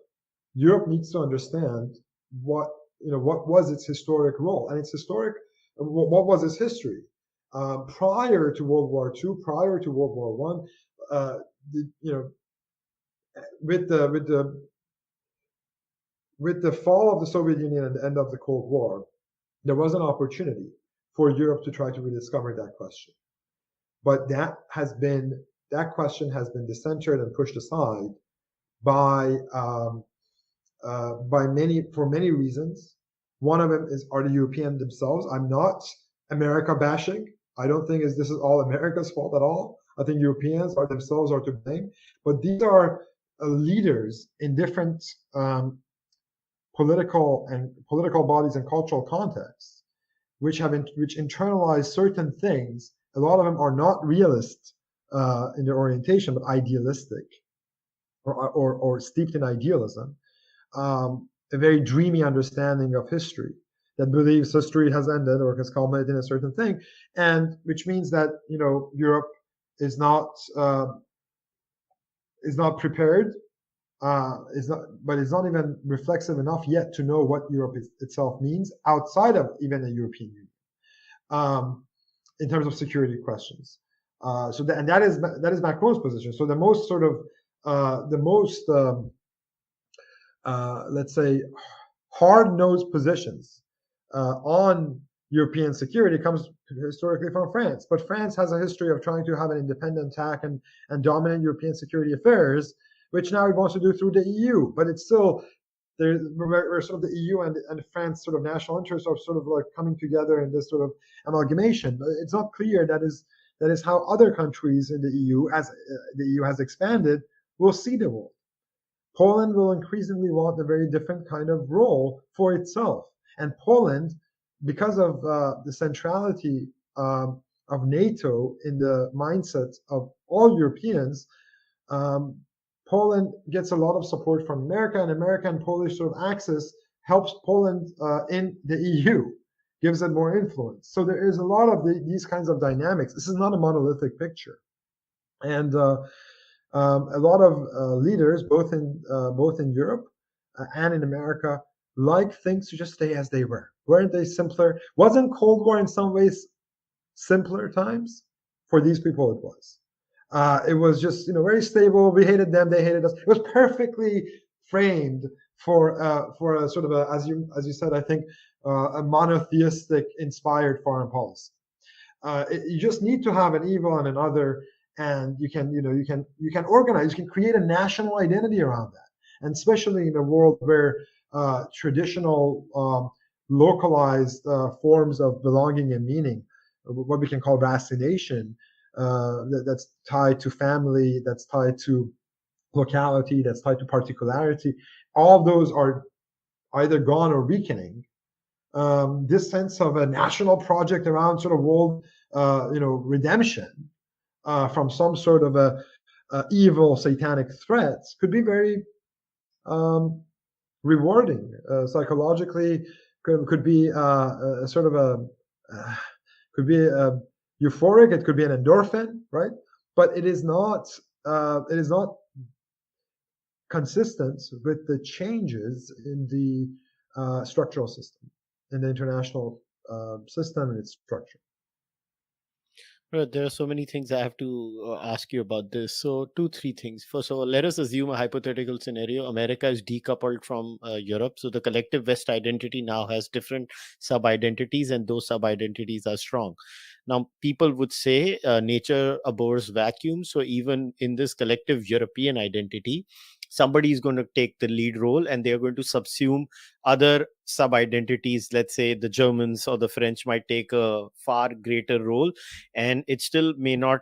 needs to understand what was its historic role, and what was its history prior to World War II, prior to World War I. With the fall of the Soviet Union and the end of the Cold War, there was an opportunity for Europe to try to rediscover that question. But that question has been decentered and pushed aside for many reasons. One of them are the Europeans themselves. I'm not America bashing. I don't think this is all America's fault at all. I think Europeans themselves are to blame. But these are leaders in different political bodies and cultural contexts, which internalize certain things. A lot of them are not realist in their orientation, but idealistic, or steeped in idealism. A very dreamy understanding of history that believes history has ended or has culminated in a certain thing, and which means that Europe is not prepared. But it's not even reflexive enough yet to know what Europe itself means outside of even the European Union, in terms of security questions. That is Macron's position. So the most sort of let's say hard-nosed positions on European security comes historically from France. But France has a history of trying to have an independent tack and dominate European security affairs, which now it wants to do through the EU. But it's still, we're sort of the EU and France sort of national interests are sort of like coming together in this sort of amalgamation. But it's not clear that is how other countries in the EU, as the EU has expanded, will see the world. Poland will increasingly want a very different kind of role for itself. And Poland, because of the centrality of NATO in the mindset of all Europeans, Poland gets a lot of support from America, and America and Polish sort of axis helps Poland in the EU, gives it more influence. So there is a lot of these kinds of dynamics. This is not a monolithic picture. And a lot of leaders, both in Europe and in America, like things to just stay as they were. Weren't they simpler? Wasn't Cold War in some ways simpler times? For these people, it was. It was just very stable. We hated them, they hated us. It was perfectly framed for a sort of as you said, I think a monotheistic inspired foreign policy. You just need to have an evil and another, and you can organize, you can create a national identity around that. And especially in a world where traditional localized forms of belonging and meaning, what we can call racination, that's tied to family, that's tied to locality, that's tied to particularity. All of those are either gone or weakening. This sense of a national project around sort of world, redemption from some sort of a evil satanic threat could be very rewarding psychologically. Could be a sort of could be euphoric. It could be an endorphin, right? But it is not. It is not consistent with the changes in the structural system, in the international system and its structure. Right, there are so many things I have to ask you about this. So, two, three things. First of all, let us assume a hypothetical scenario. America is decoupled from Europe. So, the collective West identity now has different sub identities, and those sub identities are strong. Now, people would say nature abhors vacuum. So, even in this collective European identity, somebody is going to take the lead role and they are going to subsume other sub identities. Let's say the Germans or the French might take a far greater role, and it still may not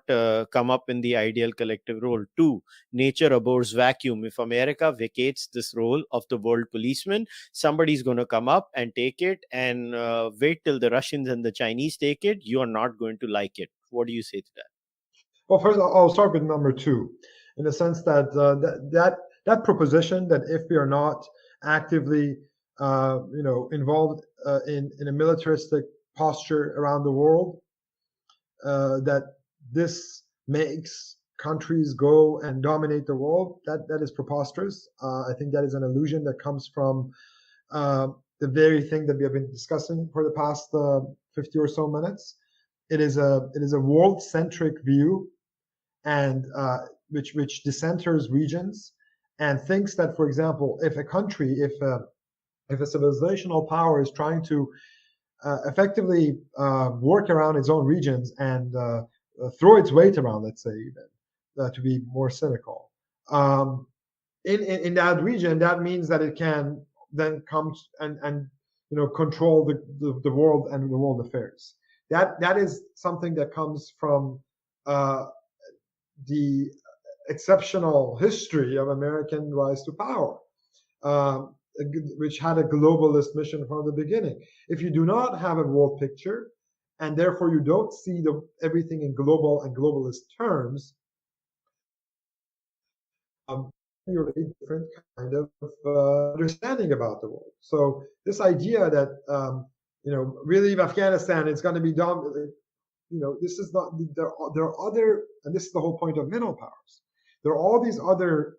come up in the ideal collective role. Two, nature abhors vacuum. If America vacates this role of the world policeman, somebody's going to come up and take it, and wait till the Russians and the Chinese take it. You are not going to like it. What do you say to that? Well, first I'll start with number two, in the sense that that proposition that if we are not actively, involved in a militaristic posture around the world, that this makes countries go and dominate the world, that is preposterous. I think that is an illusion that comes from the very thing that we have been discussing for the past 50 or so minutes. It is a world-centric view, and which decenters regions, and thinks that, for example, if a country, if a civilizational power is trying to effectively work around its own regions and throw its weight around, let's say, even to be more cynical, in that region, that means that it can then come and control the world and the world affairs. That is something that comes from the exceptional history of American rise to power, which had a globalist mission from the beginning. If you do not have a world picture, and therefore you don't see everything in global and globalist terms, you're a different kind of understanding about the world. So this idea that really Afghanistan is going to be dominated, this is not. There are other, and this is the whole point of middle powers. There are all these other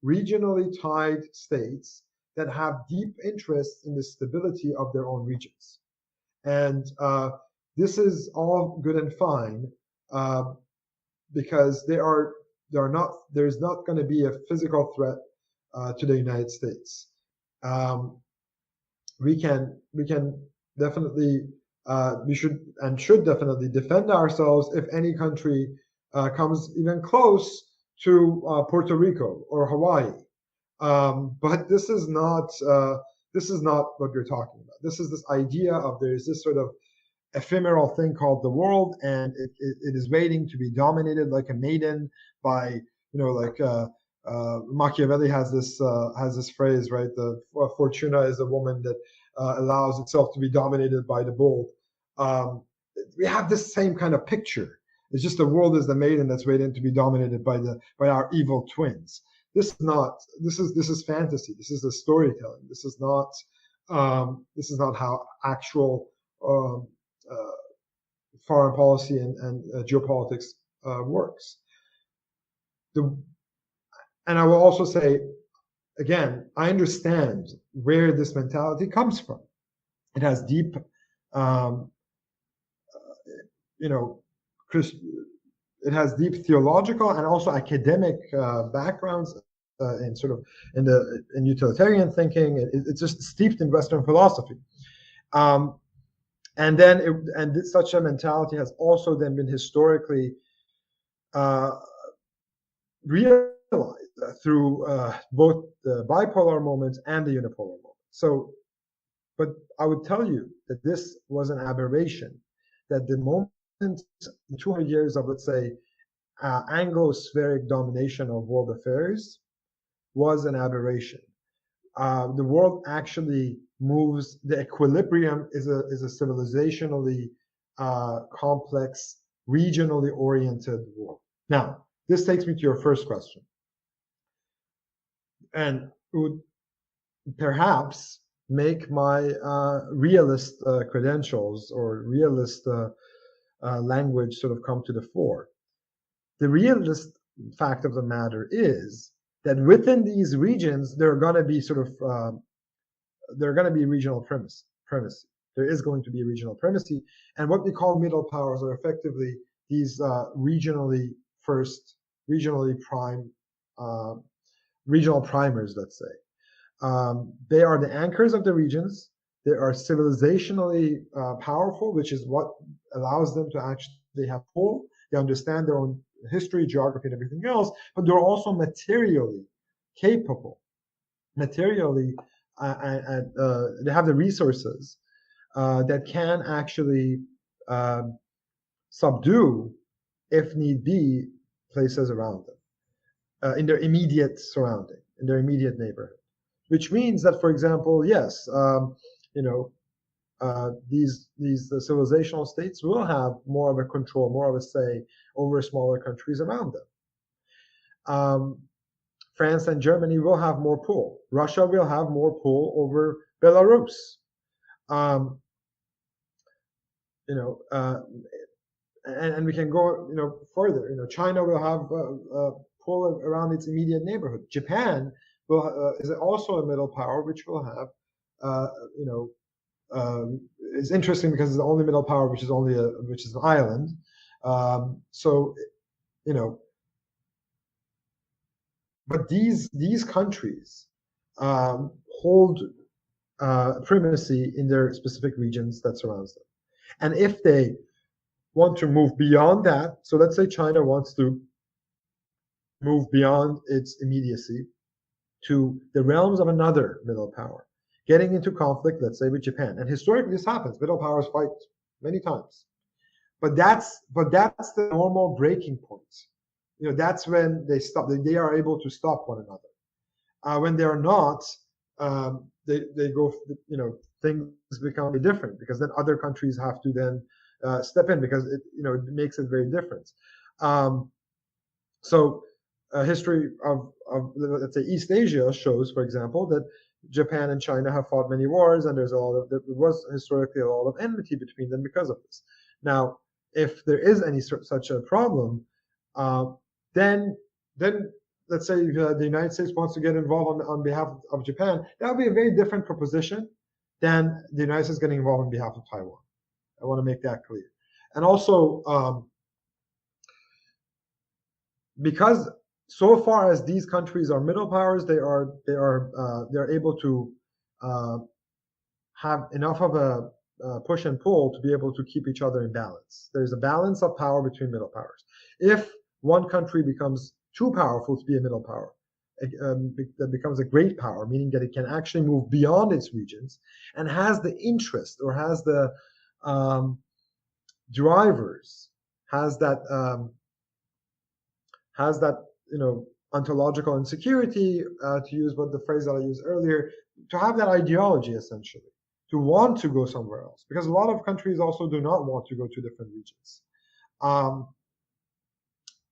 regionally tied states that have deep interests in the stability of their own regions, and this is all good and fine because there's not going to be a physical threat to the United States. We can definitely we should definitely defend ourselves if any country comes even close to Puerto Rico or Hawaii. But this is not what we're talking about. This is this idea of there's this sort of ephemeral thing called the world, and it is waiting to be dominated like a maiden by Machiavelli has this phrase, right? The Fortuna is a woman that allows itself to be dominated by the bold. We have this same kind of picture. It's just the world is the maiden that's waiting to be dominated by our evil twins. This is fantasy. This is the storytelling. This is not how actual foreign policy and geopolitics works. And I will also say, again, I understand where this mentality comes from. It has deep, it has deep theological and also academic backgrounds in utilitarian thinking. It's just steeped in Western philosophy. And then such a mentality has also then been historically realized through both the bipolar moment and the unipolar moment. So, But I would tell you that this was an aberration, that the moment in 200 years of, let's say, Anglo-spheric domination of world affairs was an aberration. The world actually moves, the equilibrium is a civilizationally complex, regionally oriented world. Now, this takes me to your first question. And it would perhaps make my realist credentials or realist language sort of come to the fore. The realist fact of the matter is that within these regions, there are going to be regional primacy. There is going to be regional primacy, and what we call middle powers are effectively these regional primers, let's say. They are the anchors of the regions. They are civilizationally powerful, which is what allows them to actually have pull. They understand their own history, geography, and everything else, but they're also materially capable. Materially, they have the resources that can actually subdue, if need be, places around them, in their immediate surrounding, in their immediate neighborhood. Which means that, for example, yes, these civilizational states will have more of a control, more of a say over smaller countries around them. France and Germany will have more pull. Russia will have more pull over Belarus. And we can go, further. China will have pull around its immediate neighborhood. Japan is also a middle power, which will have, it's interesting because it's the only middle power which is an island. But these countries hold primacy in their specific regions that surrounds them. And if they want to move beyond that, so let's say China wants to move beyond its immediacy to the realms of another middle power, getting into conflict, let's say, with Japan. And historically, this happens. Middle powers fight many times. But that's the normal breaking point. That's when they stop. They are able to stop one another. When they are not, they go. Things become very different because then other countries have to then step in because it makes it very different. So history of let's say East Asia shows, for example, that Japan and China have fought many wars, and there was historically a lot of enmity between them because of this. Now, if there is any such a problem, then let's say the United States wants to get involved on behalf of Japan, that would be a very different proposition than the United States getting involved on behalf of Taiwan. I want to make that clear. And also, because so far as these countries are middle powers, they're able to have enough of a push and pull to be able to keep each other in balance. There's a balance of power between middle powers. If one country becomes too powerful to be a middle power, that becomes a great power, meaning that it can actually move beyond its regions and has the interest or has the drivers, has that ontological insecurity, to use the phrase that I used earlier, to have that ideology essentially, to want to go somewhere else, because a lot of countries also do not want to go to different regions.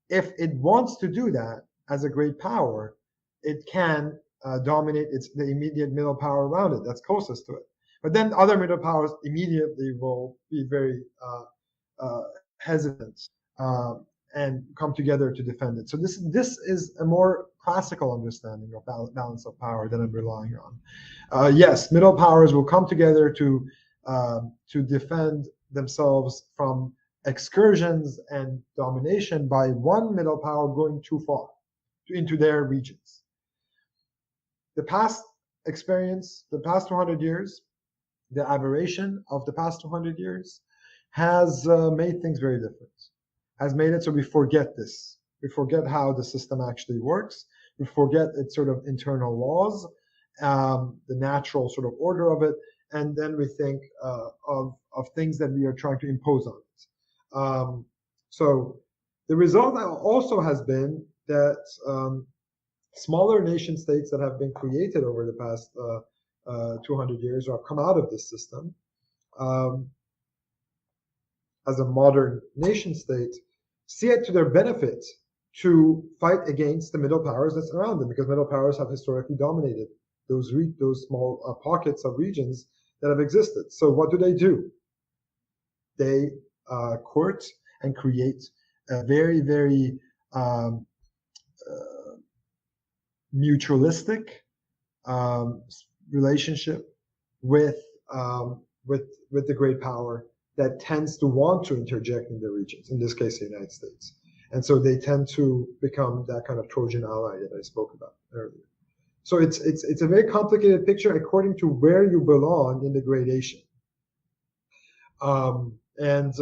If it wants to do that as a great power, it can dominate the immediate middle power around it that's closest to it. But then other middle powers immediately will be very hesitant and come together to defend it. So this is a more classical understanding of balance of power that I'm relying on. Yes, middle powers will come together to defend themselves from excursions and domination by one middle power going too far into their regions. The past experience, the past 200 years, the aberration of the past 200 years has made things very different, has made it so we forget this. We forget how the system actually works. We forget its sort of internal laws, the natural sort of order of it, and then we think of things that we are trying to impose on it. So the result also has been that smaller nation states that have been created over the past 200 years or have come out of this system as a modern nation state see it to their benefit to fight against the middle powers that surround them, because middle powers have historically dominated those small pockets of regions that have existed. So what do? They court and create a very, very mutualistic relationship with the great power that tends to want to interject in the regions, in this case the United States. And so they tend to become that kind of Trojan ally that I spoke about earlier. So it's a very complicated picture according to where you belong in the gradation. There's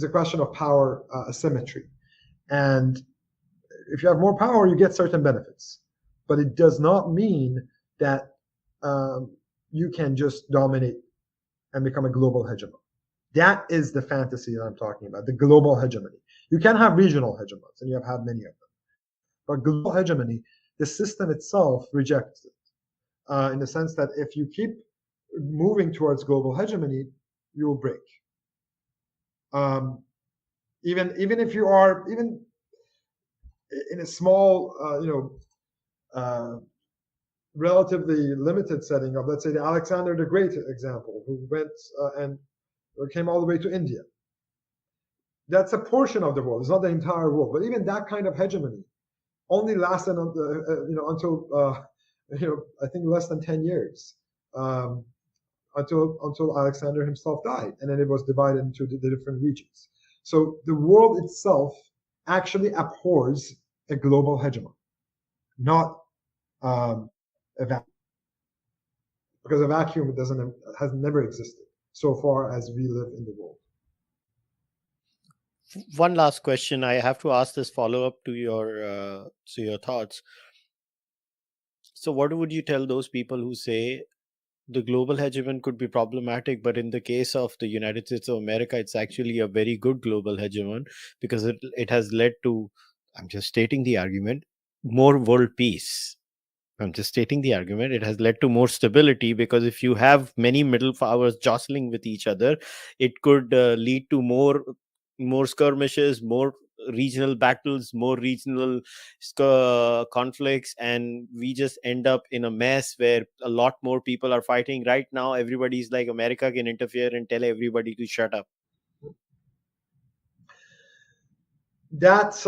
a question of power asymmetry. And if you have more power, you get certain benefits. But it does not mean that you can just dominate and become a global hegemon. That is the fantasy that I'm talking about, the global hegemony. You can have regional hegemons, and you have had many of them. But global hegemony, the system itself rejects it, in the sense that if you keep moving towards global hegemony, you will break. Even if you are even in a small, relatively limited setting of, let's say, the Alexander the Great example, who went and came all the way to India. That's a portion of the world. It's not the entire world. But even that kind of hegemony only lasted until I think less than 10 years, until Alexander himself died, and then it was divided into the different regions. So the world itself actually abhors a global hegemon, not a vacuum, because a vacuum has never existed so far as we live in the world. One last question. I have to ask this follow-up to your thoughts. So what would you tell those people who say the global hegemon could be problematic, but in the case of the United States of America, it's actually a very good global hegemon because it has led to, I'm just stating the argument, more world peace. I'm just stating the argument. It has led to more stability, because if you have many middle powers jostling with each other, it could lead to more skirmishes, more regional battles, more regional conflicts, and we just end up in a mess where a lot more people are fighting. Right now, everybody's like, America can interfere and tell everybody to shut up. That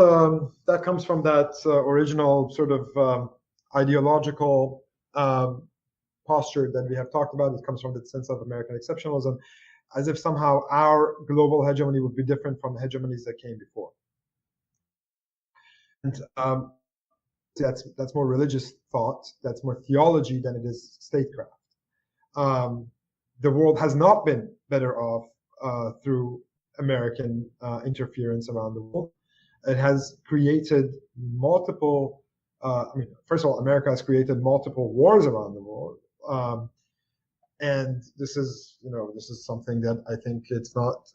comes from that original sort of ideological posture that we have talked about. It comes from the sense of American exceptionalism, as if somehow our global hegemony would be different from hegemonies that came before. And that's more religious thought, that's more theology than it is statecraft. The world has not been better off through American interference around the world. It has created multiple, first of all, America has created multiple wars around the world. And this is something that I think it's not,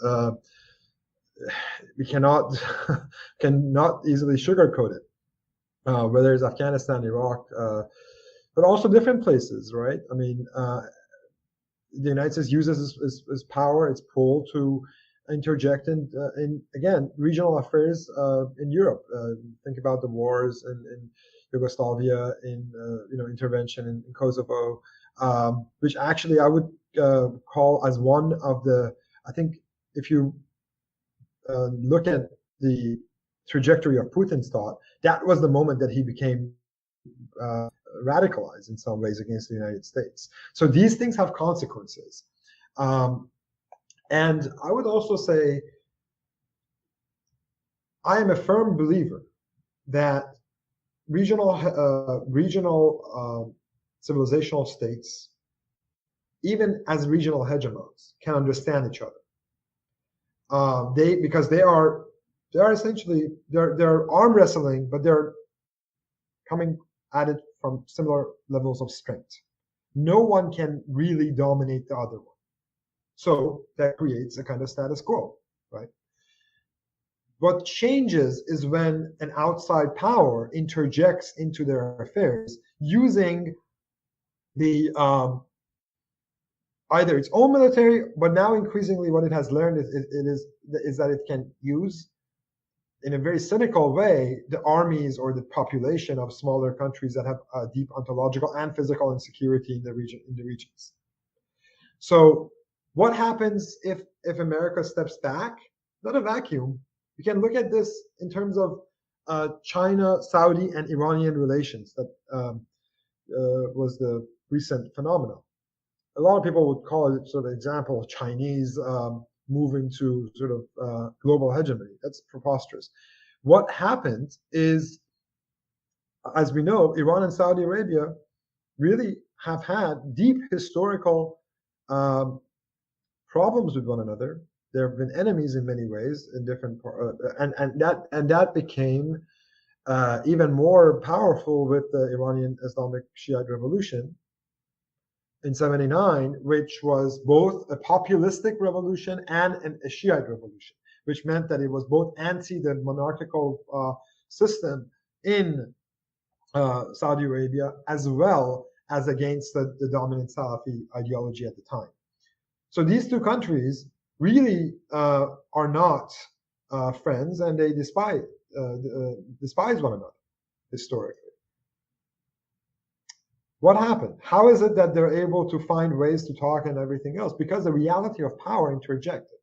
we cannot easily sugarcoat it, whether it's Afghanistan, Iraq, but also different places, right? I mean, the United States uses its power, its pull to interject in again, regional affairs in Europe. Think about the wars in Yugoslavia, intervention in Kosovo, which actually I would call as one of the, I think if you look at the trajectory of Putin's thought, that was the moment that he became radicalized in some ways against the United States. So these things have consequences. And I would also say, I am a firm believer that regional civilizational states, even as regional hegemons, can understand each other. Because they are essentially they're arm wrestling, but they're coming at it from similar levels of strength. No one can really dominate the other one. So that creates a kind of status quo, right? What changes is when an outside power interjects into their affairs using the either its own military, but now increasingly what it has learned is that it can use, in a very cynical way, the armies or the population of smaller countries that have deep ontological and physical insecurity in the regions. So what happens if America steps back? Not a vacuum. You can look at this in terms of China, Saudi, and Iranian relations. That was the recent phenomenon. A lot of people would call it sort of an example of Chinese moving to sort of global hegemony. That's preposterous. What happened is, as we know, Iran and Saudi Arabia really have had deep historical problems with one another. There have been enemies in many ways in different and that became even more powerful with the Iranian Islamic Shiite revolution in '79, which was both a populistic revolution and a Shiite revolution, which meant that it was both anti the monarchical system in Saudi Arabia as well as against the dominant Salafi ideology at the time. So these two countries really are not friends, and they despise one another historically. What happened? How is it that they're able to find ways to talk and everything else? Because the reality of power interjected.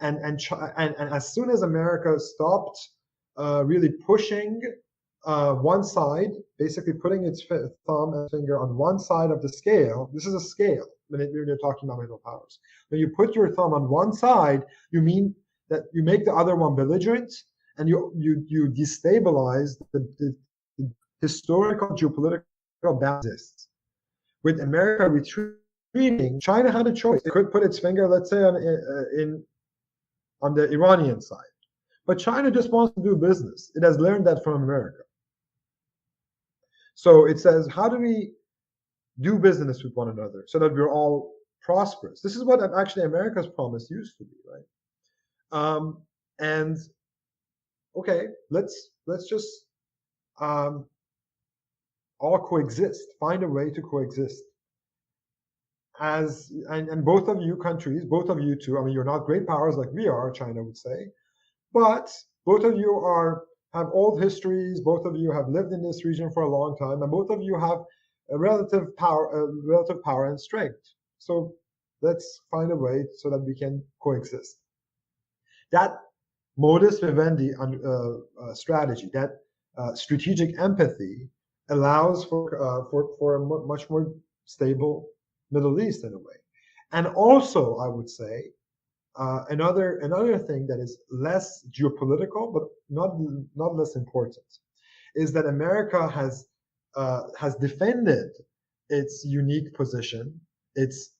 And as soon as America stopped really pushing one side, basically putting its thumb and finger on one side of the scale, this is a scale when you're talking about middle powers. When you put your thumb on one side, you mean that you make the other one belligerent, and you destabilize the historical geopolitical balance. With America retreating, China had a choice. It could put its finger, let's say, on the Iranian side. But China just wants to do business. It has learned that from America. So it says, how do we do business with one another so that we're all prosperous? This is what actually America's promise used to be, right? And okay, let's just all coexist, find a way to coexist. And both of you countries, both of you too, I mean, you're not great powers like we are, China would say, but both of you have old histories, both of you have lived in this region for a long time, and both of you have a relative power and strength. So let's find a way so that we can coexist. That modus vivendi strategy, that strategic empathy, allows for a much more stable Middle East in a way. And also, I would say, another thing that is less geopolitical, but not less important, is that America has defended its unique position, its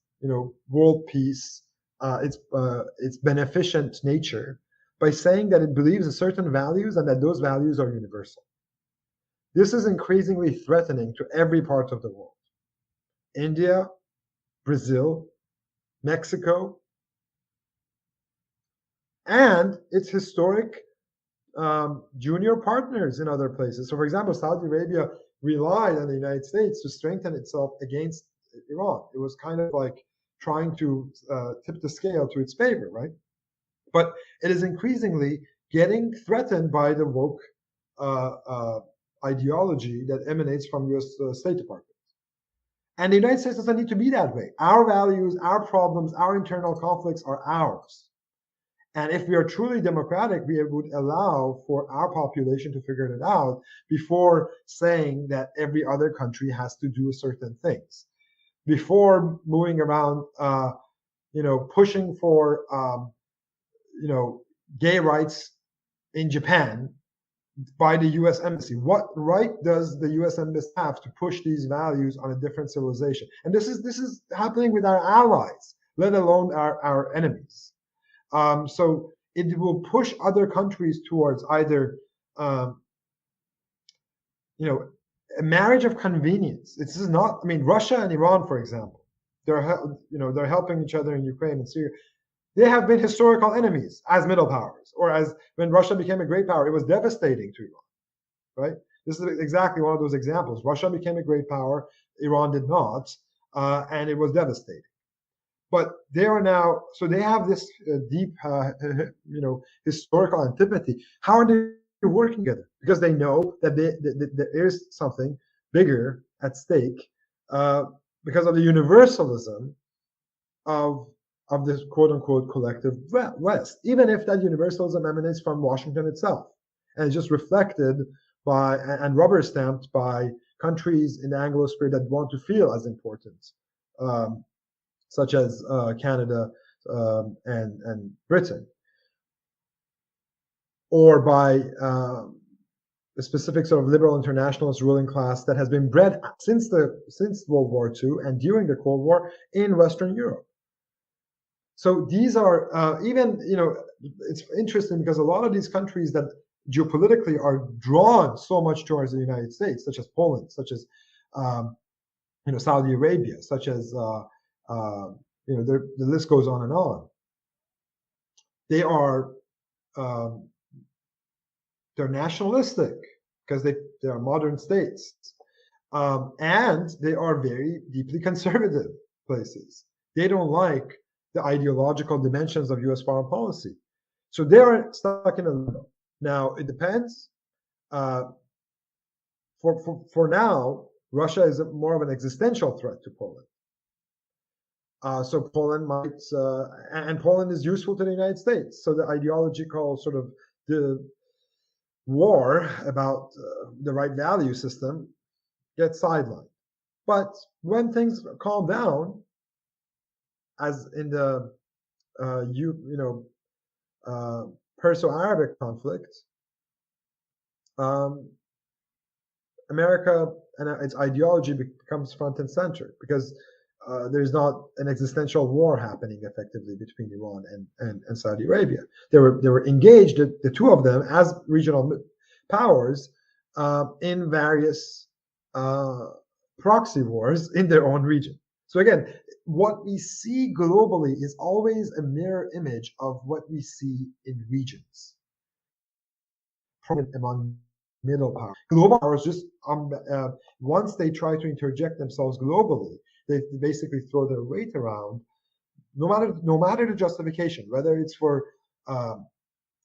world peace, its beneficent nature, by saying that it believes in certain values and that those values are universal. This is increasingly threatening to every part of the world. India, Brazil, Mexico, and its historic junior partners in other places. So, for example, Saudi Arabia relied on the United States to strengthen itself against Iran. It was kind of like trying to tip the scale to its favor, right? But it is increasingly getting threatened by the woke ideology that emanates from U.S. State Department. And the United States doesn't need to be that way. Our values, our problems, our internal conflicts are ours. And if we are truly democratic, we would allow for our population to figure it out before saying that every other country has to do certain things. Before moving around, pushing for, gay rights in Japan by the U.S. Embassy. What right does the U.S. Embassy have to push these values on a different civilization? And this is happening with our allies, let alone our enemies. So it will push other countries towards either, a marriage of convenience. This is not. I mean, Russia and Iran, for example, they're helping each other in Ukraine and Syria. They have been historical enemies as middle powers, or as when Russia became a great power, it was devastating to Iran, right? This is exactly one of those examples. Russia became a great power, Iran did not, and it was devastating. But they are now, so they have this deep, historical antipathy. How are they working together? Because they know that there is something bigger at stake because of the universalism of this quote-unquote collective West, even if that universalism emanates from Washington itself and is just reflected by and rubber stamped by countries in the Anglosphere that want to feel as important, such as Canada and Britain, or by a specific sort of liberal internationalist ruling class that has been bred since World War II and during the Cold War in Western Europe. So these are it's interesting because a lot of these countries that geopolitically are drawn so much towards the United States, such as Poland, such as Saudi Arabia, such as the list goes on and on. They are they're nationalistic because they are modern states, and they are very deeply conservative places. They don't like the ideological dimensions of U.S. foreign policy. So they are stuck in a limbo. Now, it depends. For now, Russia is more of an existential threat to Poland. So Poland might, and Poland is useful to the United States. So the ideological sort of the war about the right value system gets sidelined. But when things calm down, as in the Perso-Arabic conflict, America and its ideology becomes front and center because there's not an existential war happening effectively between Iran and Saudi Arabia. They were engaged, the two of them, as regional powers in various proxy wars in their own region. So again, what we see globally is always a mirror image of what we see in regions. Among middle powers, global powers just once they try to interject themselves globally, they basically throw their weight around, no matter the justification, whether it's for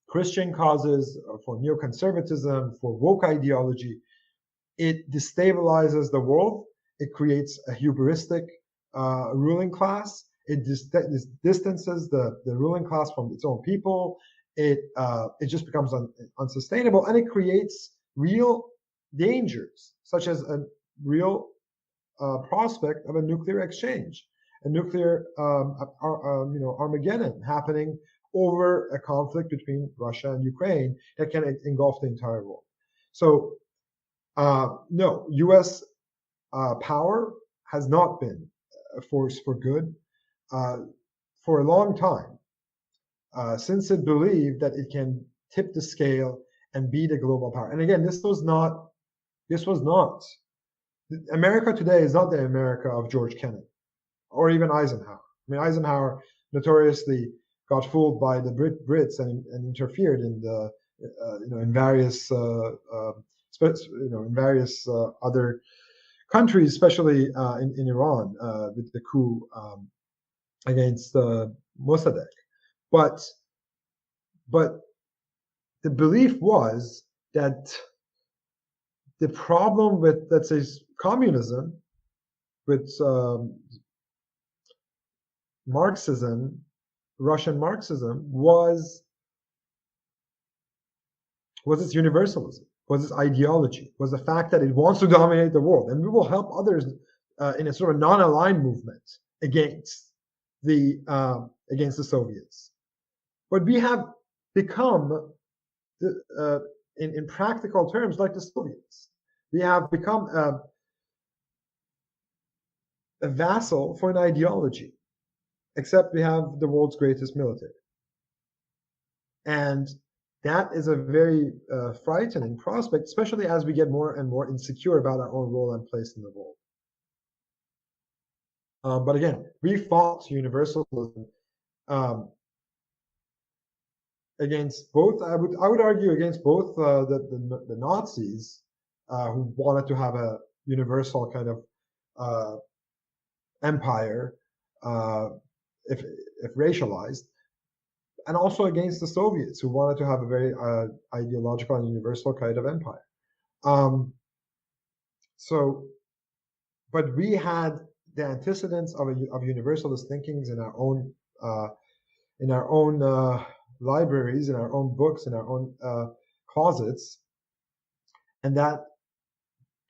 Christian causes, or for neoconservatism, for woke ideology. It destabilizes the world. It creates a hubristic ruling class. It distances the ruling class from its own people. It just becomes unsustainable, and it creates real dangers, such as a real prospect of a nuclear exchange, a nuclear Armageddon happening over a conflict between Russia and Ukraine that can engulf the entire world. So no, U.S. Power has not been a force for good for a long time, since it believed that it can tip the scale and be the global power. And again, this was not. America today is not the America of George Kennedy or even Eisenhower. I mean, Eisenhower notoriously got fooled by the Brits and interfered in the in various other countries, especially in Iran with the coup against Mossadegh. But the belief was that the problem with, let's say, communism, with Marxism, Russian Marxism, was its universalism, was its ideology, was the fact that it wants to dominate the world, and we will help others in a sort of non-aligned movement against the Soviets. But we have become, in practical terms, like the Soviets. We have become a vassal for an ideology, except we have the world's greatest military. And that is a very frightening prospect, especially as we get more and more insecure about our own role and place in the world. But again, we fought universalism against both. I would argue against both the Nazis who wanted to have a universal kind of empire, if racialized, and also against the Soviets who wanted to have a very ideological and universal kind of empire. But we had the antecedents of universalist thinkings in our own libraries, in our own books, in our own closets, and that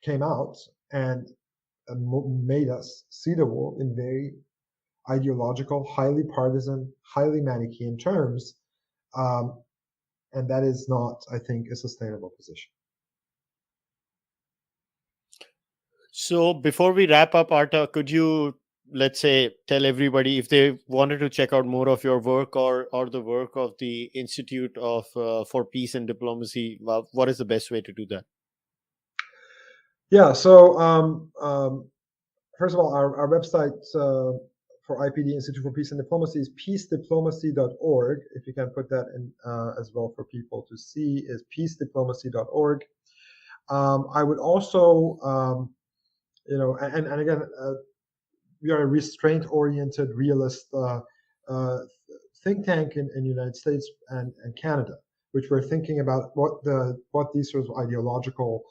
came out and made us see the world in very ideological, highly partisan, highly Manichaean terms, and that is not, I think, a sustainable position. So before we wrap up, Arta, could you, let's say, tell everybody if they wanted to check out more of your work or the work of the Institute of for Peace and Diplomacy, what is the best way to do that? Yeah, so first of all, our website for IPD, Institute for Peace and Diplomacy, is peacediplomacy.org. If you can put that in as well for people to see, is peacediplomacy.org. I would also, and again, we are a restraint-oriented, realist think tank in the United States and Canada, which we're thinking about what these sort of ideological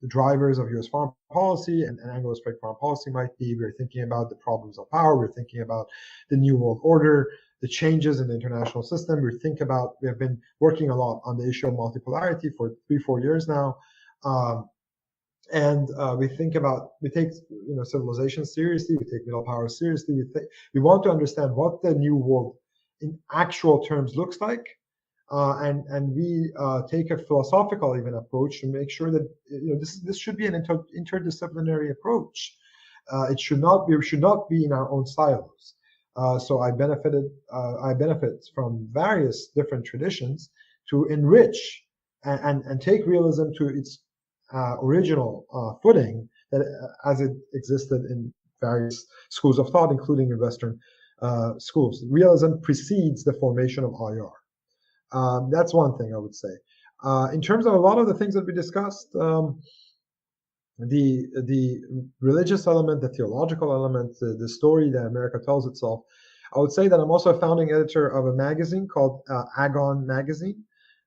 the drivers of U.S. foreign policy and Anglo-Pacific foreign policy might be. We're thinking about the problems of power. We're thinking about the New World Order, the changes in the international system. We have been working a lot on the issue of multipolarity for 3-4 years now. And we take civilization seriously. We take middle power seriously. We want to understand what the new world in actual terms looks like, and we take a philosophical even approach to make sure that this should be an interdisciplinary approach. We should not be in our own silos. So I benefit from various different traditions to enrich and take realism to its original footing that as it existed in various schools of thought, including in Western schools. Realism precedes the formation of IR. That's one thing I would say. In terms of a lot of the things that we discussed, the religious element, the theological element, the story that America tells itself, I would say that I'm also a founding editor of a magazine called Agon Magazine.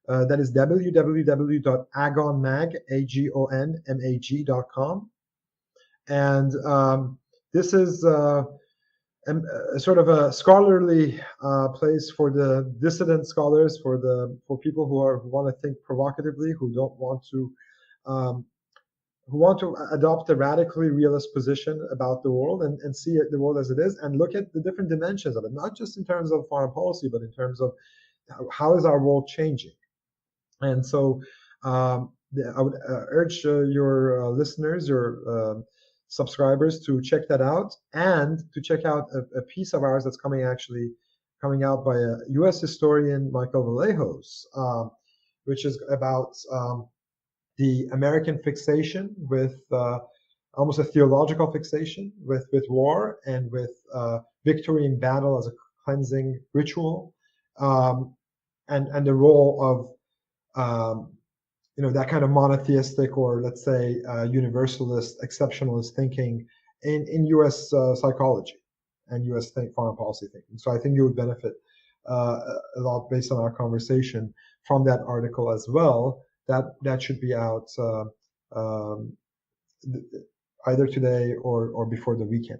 That is www.agonmag.com. And this is a sort of a scholarly place for the dissident scholars, for people who want to think provocatively, who want to adopt a radically realist position about the world and see the world as it is, and look at the different dimensions of it, not just in terms of foreign policy, but in terms of how is our world changing. And so I would urge your listeners, your subscribers, to check that out, and to check out a piece of ours that's coming out by a U.S. historian, Michael Vallejos, which is about the American fixation with almost a theological fixation with war and with victory in battle as a cleansing ritual, and the role of that kind of monotheistic, or let's say universalist, exceptionalist thinking in U.S. Psychology and U.S. foreign policy thinking. So I think you would benefit a lot based on our conversation from that article as well. That should be out either today or before the weekend.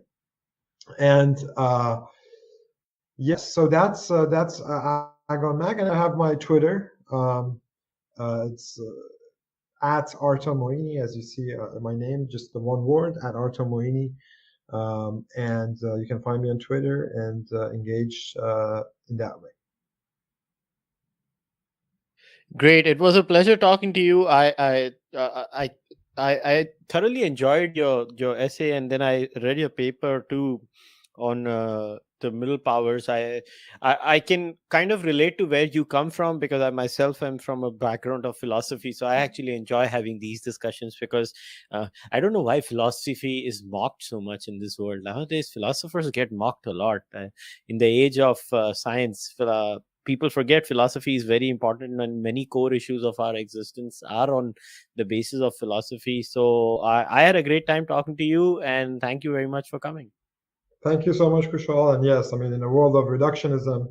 And yes, so that's Agon Mag, and I have my Twitter. It's at Arta Moeini, as you see my name, just the one word, at Arta Moeini. And you can find me on Twitter and engage in that way. Great. It was a pleasure talking to you. I thoroughly enjoyed your essay, and then I read your paper too on the middle powers, I can kind of relate to where you come from, because I myself am from a background of philosophy. So I actually enjoy having these discussions, because I don't know why philosophy is mocked so much in this world nowadays. Philosophers get mocked a lot in the age of science. People forget philosophy is very important, and many core issues of our existence are on the basis of philosophy. So I had a great time talking to you, and thank you very much for coming. Thank you so much, Kushal. And yes, I mean, in a world of reductionism,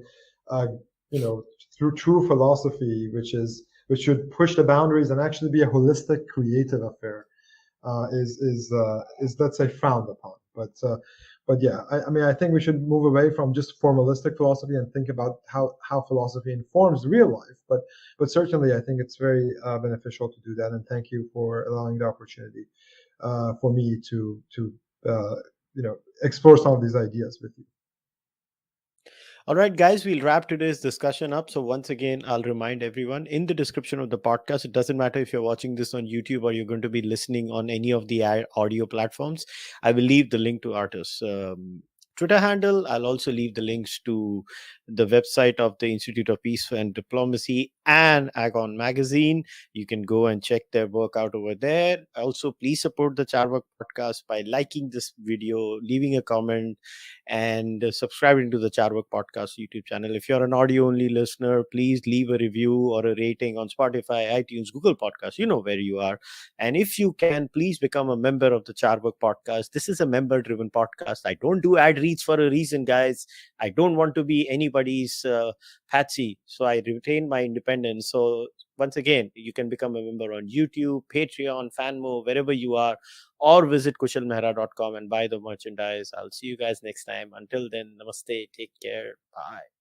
uh, you know, through true philosophy, which should push the boundaries and actually be a holistic, creative affair, is let's say frowned upon. But yeah, I mean, I think we should move away from just formalistic philosophy and think about how philosophy informs real life. But certainly, I think it's very beneficial to do that. And thank you for allowing the opportunity for me to uh, explore some of these ideas with you. All right, guys, we'll wrap today's discussion up. So, once again, I'll remind everyone, in the description of the podcast, it doesn't matter if you're watching this on YouTube or you're going to be listening on any of the audio platforms, I will leave the link to Arta's Twitter handle. I'll also leave the links to the website of the Institute of Peace and Diplomacy and Agon Magazine. You can go and check their work out over there. Also, please support the Cārvāka podcast by liking this video, leaving a comment, and subscribing to the Cārvāka podcast YouTube channel. If you're an audio only listener, please leave a review or a rating on Spotify, iTunes, Google Podcasts. You know where you are. And if you can, please become a member of the Cārvāka podcast. This is a member driven podcast. I don't do ad reads for a reason, guys. I don't want to be anybody's patsy. So I retain my independence. So once again, you can become a member on YouTube, Patreon, Fanmo, wherever you are, or visit kushalmehra.com and buy the merchandise. I'll see you guys next time. Until then, namaste. Take care. Bye.